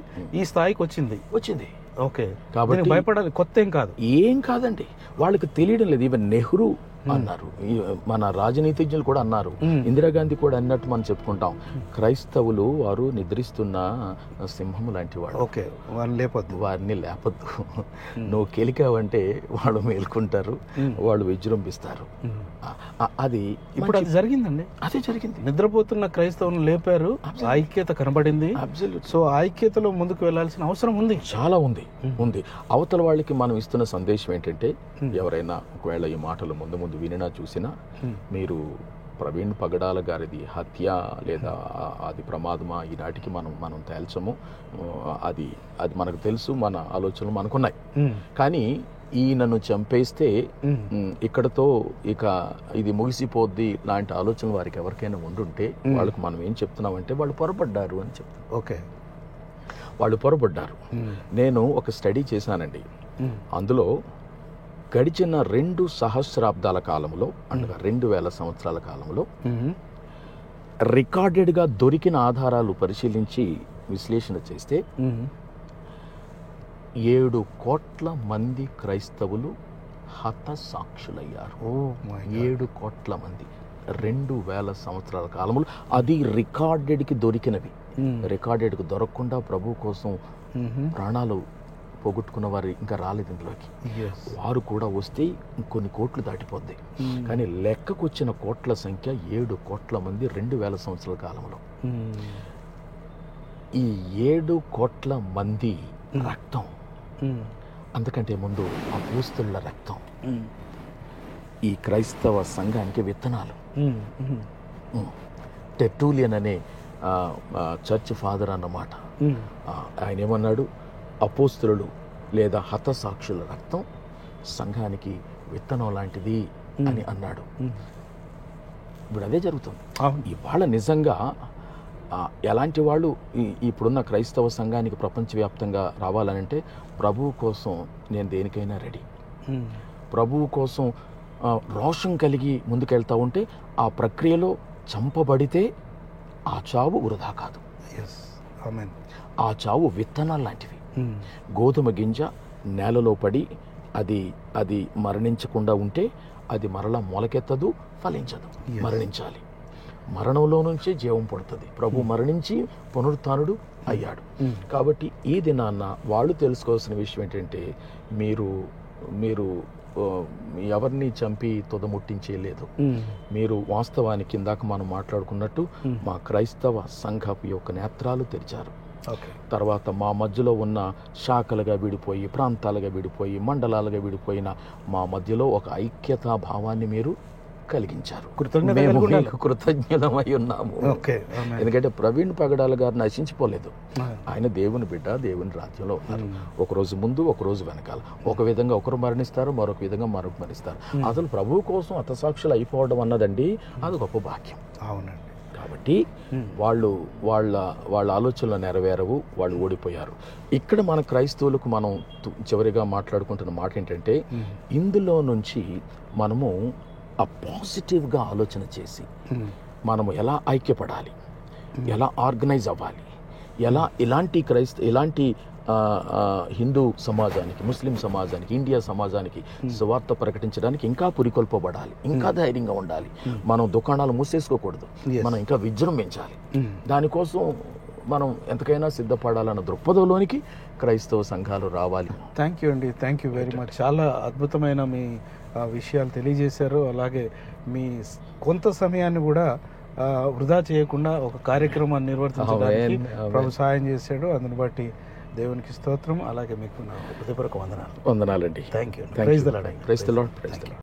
ఈ స్థాయికి వచ్చింది. ఓకే, కాబట్టి భయపడాలి, కొత్త ఏం కాదండి. వాళ్ళకి తెలియడం లేదు. ఈవెన్ నెహ్రూ అన్నారు, మన రాజనీతిజ్ఞులు కూడా అన్నారు, ఇందిరాగాంధీ కూడా అన్నట్టు మనం చెప్పుకుంటాం, క్రైస్తవులు వారు నిద్రిస్తున్న సింహము లాంటి వాడు. ఓకే, వారిని లేపద్దు. నువ్వు కెలికావంటే వాళ్ళు మేల్కుంటారు, వాళ్ళు విజృంభిస్తారు. అది ఇప్పుడు అది జరిగిందండి. అదే జరిగింది. నిద్రపోతున్న క్రైస్తవులను లేపారు, ఐక్యత కనబడింది. సో ఐక్యతలో ముందుకు వెళ్లాల్సిన అవసరం ఉంది, చాలా ఉంది. అవతల వాళ్ళకి మనం ఇస్తున్న సందేశం ఏంటంటే, ఎవరైనా ఒకవేళ ఈ మాటలు ముందు వినినా చూసినా, మీరు ప్రవీణ్ పగడాల గారిది హత్య లేదా అది ప్రమాదమా ఈనాటికి మనం తేల్చము. అది మనకు తెలుసు, మన ఆలోచనలు మనకున్నాయి. కానీ ఈయనను చంపేస్తే ఇక్కడతో ఇక ఇది ముగిసిపోద్ది లాంటి ఆలోచనలు వారికి ఎవరికైనా ఉండుంటే వాళ్ళకి మనం ఏం చెప్తున్నామంటే, వాళ్ళు పొరపడ్డారు అని చెప్తాం. ఓకే, వాళ్ళు పొరపడ్డారు. నేను ఒక స్టడీ చేశానండి. అందులో గడిచిన 2 సహస్రాబ్దాల కాలంలో, అనగా 2000 సంవత్సరాల కాలంలో రికార్డెడ్గా దొరికిన ఆధారాలు పరిశీలించి విశ్లేషణ చేస్తే 7 కోట్ల మంది క్రైస్తవులు హతసాక్షులయ్యారు. 7 కోట్ల మంది 2000 సంవత్సరాల కాలంలో. అది రికార్డెడ్కి దొరికినవి. రికార్డెడ్కి దొరకకుండా ప్రభు కోసం ప్రాణాలు పోగొట్టుకున్న వారు ఇంకా రాలేదు ఇందులోకి. వారు కూడా వస్తే కొన్ని కోట్లు దాటిపోద్ది. కానీ లెక్కకు వచ్చిన కోట్ల సంఖ్య 7 కోట్ల మంది 2000 సంవత్సరాల కాలంలో. ఈ 7 కోట్ల మంది రక్తం, అంతకంటే ముందు అపోస్తలుల రక్తం ఈ క్రైస్తవ సంఘానికి విత్తనాలు. టెర్టూలియన్ అనే చర్చ్ ఫాదర్ అన్నమాట. ఆయన ఏమన్నాడు, అపోస్తలులు లేదా హతసాక్షుల రక్తం సంఘానికి విత్తనం లాంటిది అని అన్నాడు. ఇప్పుడు అదే జరుగుతుంది ఇవాళ. నిజంగా ఎలాంటి వాళ్ళు ఇప్పుడున్న క్రైస్తవ సంఘానికి ప్రపంచవ్యాప్తంగా రావాలనంటే ప్రభువు కోసం నేను దేనికైనా రెడీ. ప్రభువు కోసం రోషం కలిగి ముందుకెళ్తా ఉంటే ఆ ప్రక్రియలో చంపబడితే ఆ చావు వృధా కాదు. ఆ చావు విత్తనాలు లాంటివి. గోధుమ గింజ నేలలో పడి అది మరణించకుండా ఉంటే అది మరలా మొలకెత్తదు, ఫలించదు, మరణించాలి. మరణంలో నుంచే జీవం పుడుతుంది. ప్రభు మరణించి పునరుత్థానుడు అయ్యాడు. కాబట్టి ఈ దినాన్న వాళ్ళు తెలుసుకోవాల్సిన విషయం ఏంటంటే, మీరు ఎవరిని చంపి తుదముట్టించేయలేదు. మీరు వాస్తవానికి ఇందాక మనం మాట్లాడుకున్నట్టు మా క్రైస్తవ సంఘపు యొక్క నేత్రాలు తెరిచారు. తర్వాత మా మధ్యలో ఉన్న శాఖలుగా విడిపోయి, ప్రాంతాలుగా విడిపోయి, మండలాలుగా విడిపోయిన మా మధ్యలో ఒక ఐక్యతా భావాన్ని మీరు కలిగించారు. కృతజ్ఞతమై ఉన్నాము. ఎందుకంటే ప్రవీణ్ పగడాల గారు నశించిపోలేదు. ఆయన దేవుని బిడ్డ, దేవుని రాజ్యంలో ఉన్నారు. ఒకరోజు ముందు, ఒకరోజు వెనకాల. ఒక విధంగా ఒకరు మరణిస్తారు, మరొక విధంగా మరొక మరణిస్తారు. అసలు ప్రభువు కోసం హతసాక్షులు అయిపోవడం అన్నదండి అది గొప్ప భాగ్యం. అవునండి. కాబట్టి వాళ్ళ ఆలోచనలు నెరవేరవు, వాళ్ళు ఓడిపోయారు. ఇక్కడ మన క్రైస్తవులకు మనం చివరిగా మాట్లాడుకుంటున్న మాట ఏంటంటే, ఇందులో నుంచి మనము ఆ పాజిటివ్గా ఆలోచన చేసి మనము ఎలా ఐక్యపడాలి, ఎలా ఆర్గనైజ్ అవ్వాలి, ఎలా ఇలాంటి హిందూ సమాజానికి, ముస్లిం సమాజానికి, ఇండియా సమాజానికి సువార్త ప్రకటించడానికి ఇంకా పురికొల్పబడాలి, ఇంకా ధైర్యంగా ఉండాలి. మనం దుకాణాలు మూసేసుకోకూడదు, మనం ఇంకా విజృంభించాలి. దానికోసం మనం ఎంతకైనా సిద్ధపడాలన్న దృక్పథంలోనికి క్రైస్తవ సంఘాలు రావాలి. థ్యాంక్ యూ అండి, థ్యాంక్ యూ వెరీ మచ్. చాలా అద్భుతమైన మీ విషయాలు తెలియజేశారు. అలాగే మీ కొంత సమయాన్ని కూడా వృధా చేయకుండా ఒక కార్యక్రమాన్ని నిర్వర్తించడానికి ప్రభు సహాయం చేశాడు. అందుని బట్టి దేవునికి స్తోత్రం. అలాగే మీకు నా హృదయపూర్వక వందనాలండి. వందనాలండి. Thank you. Praise the Lord. Praise the lord.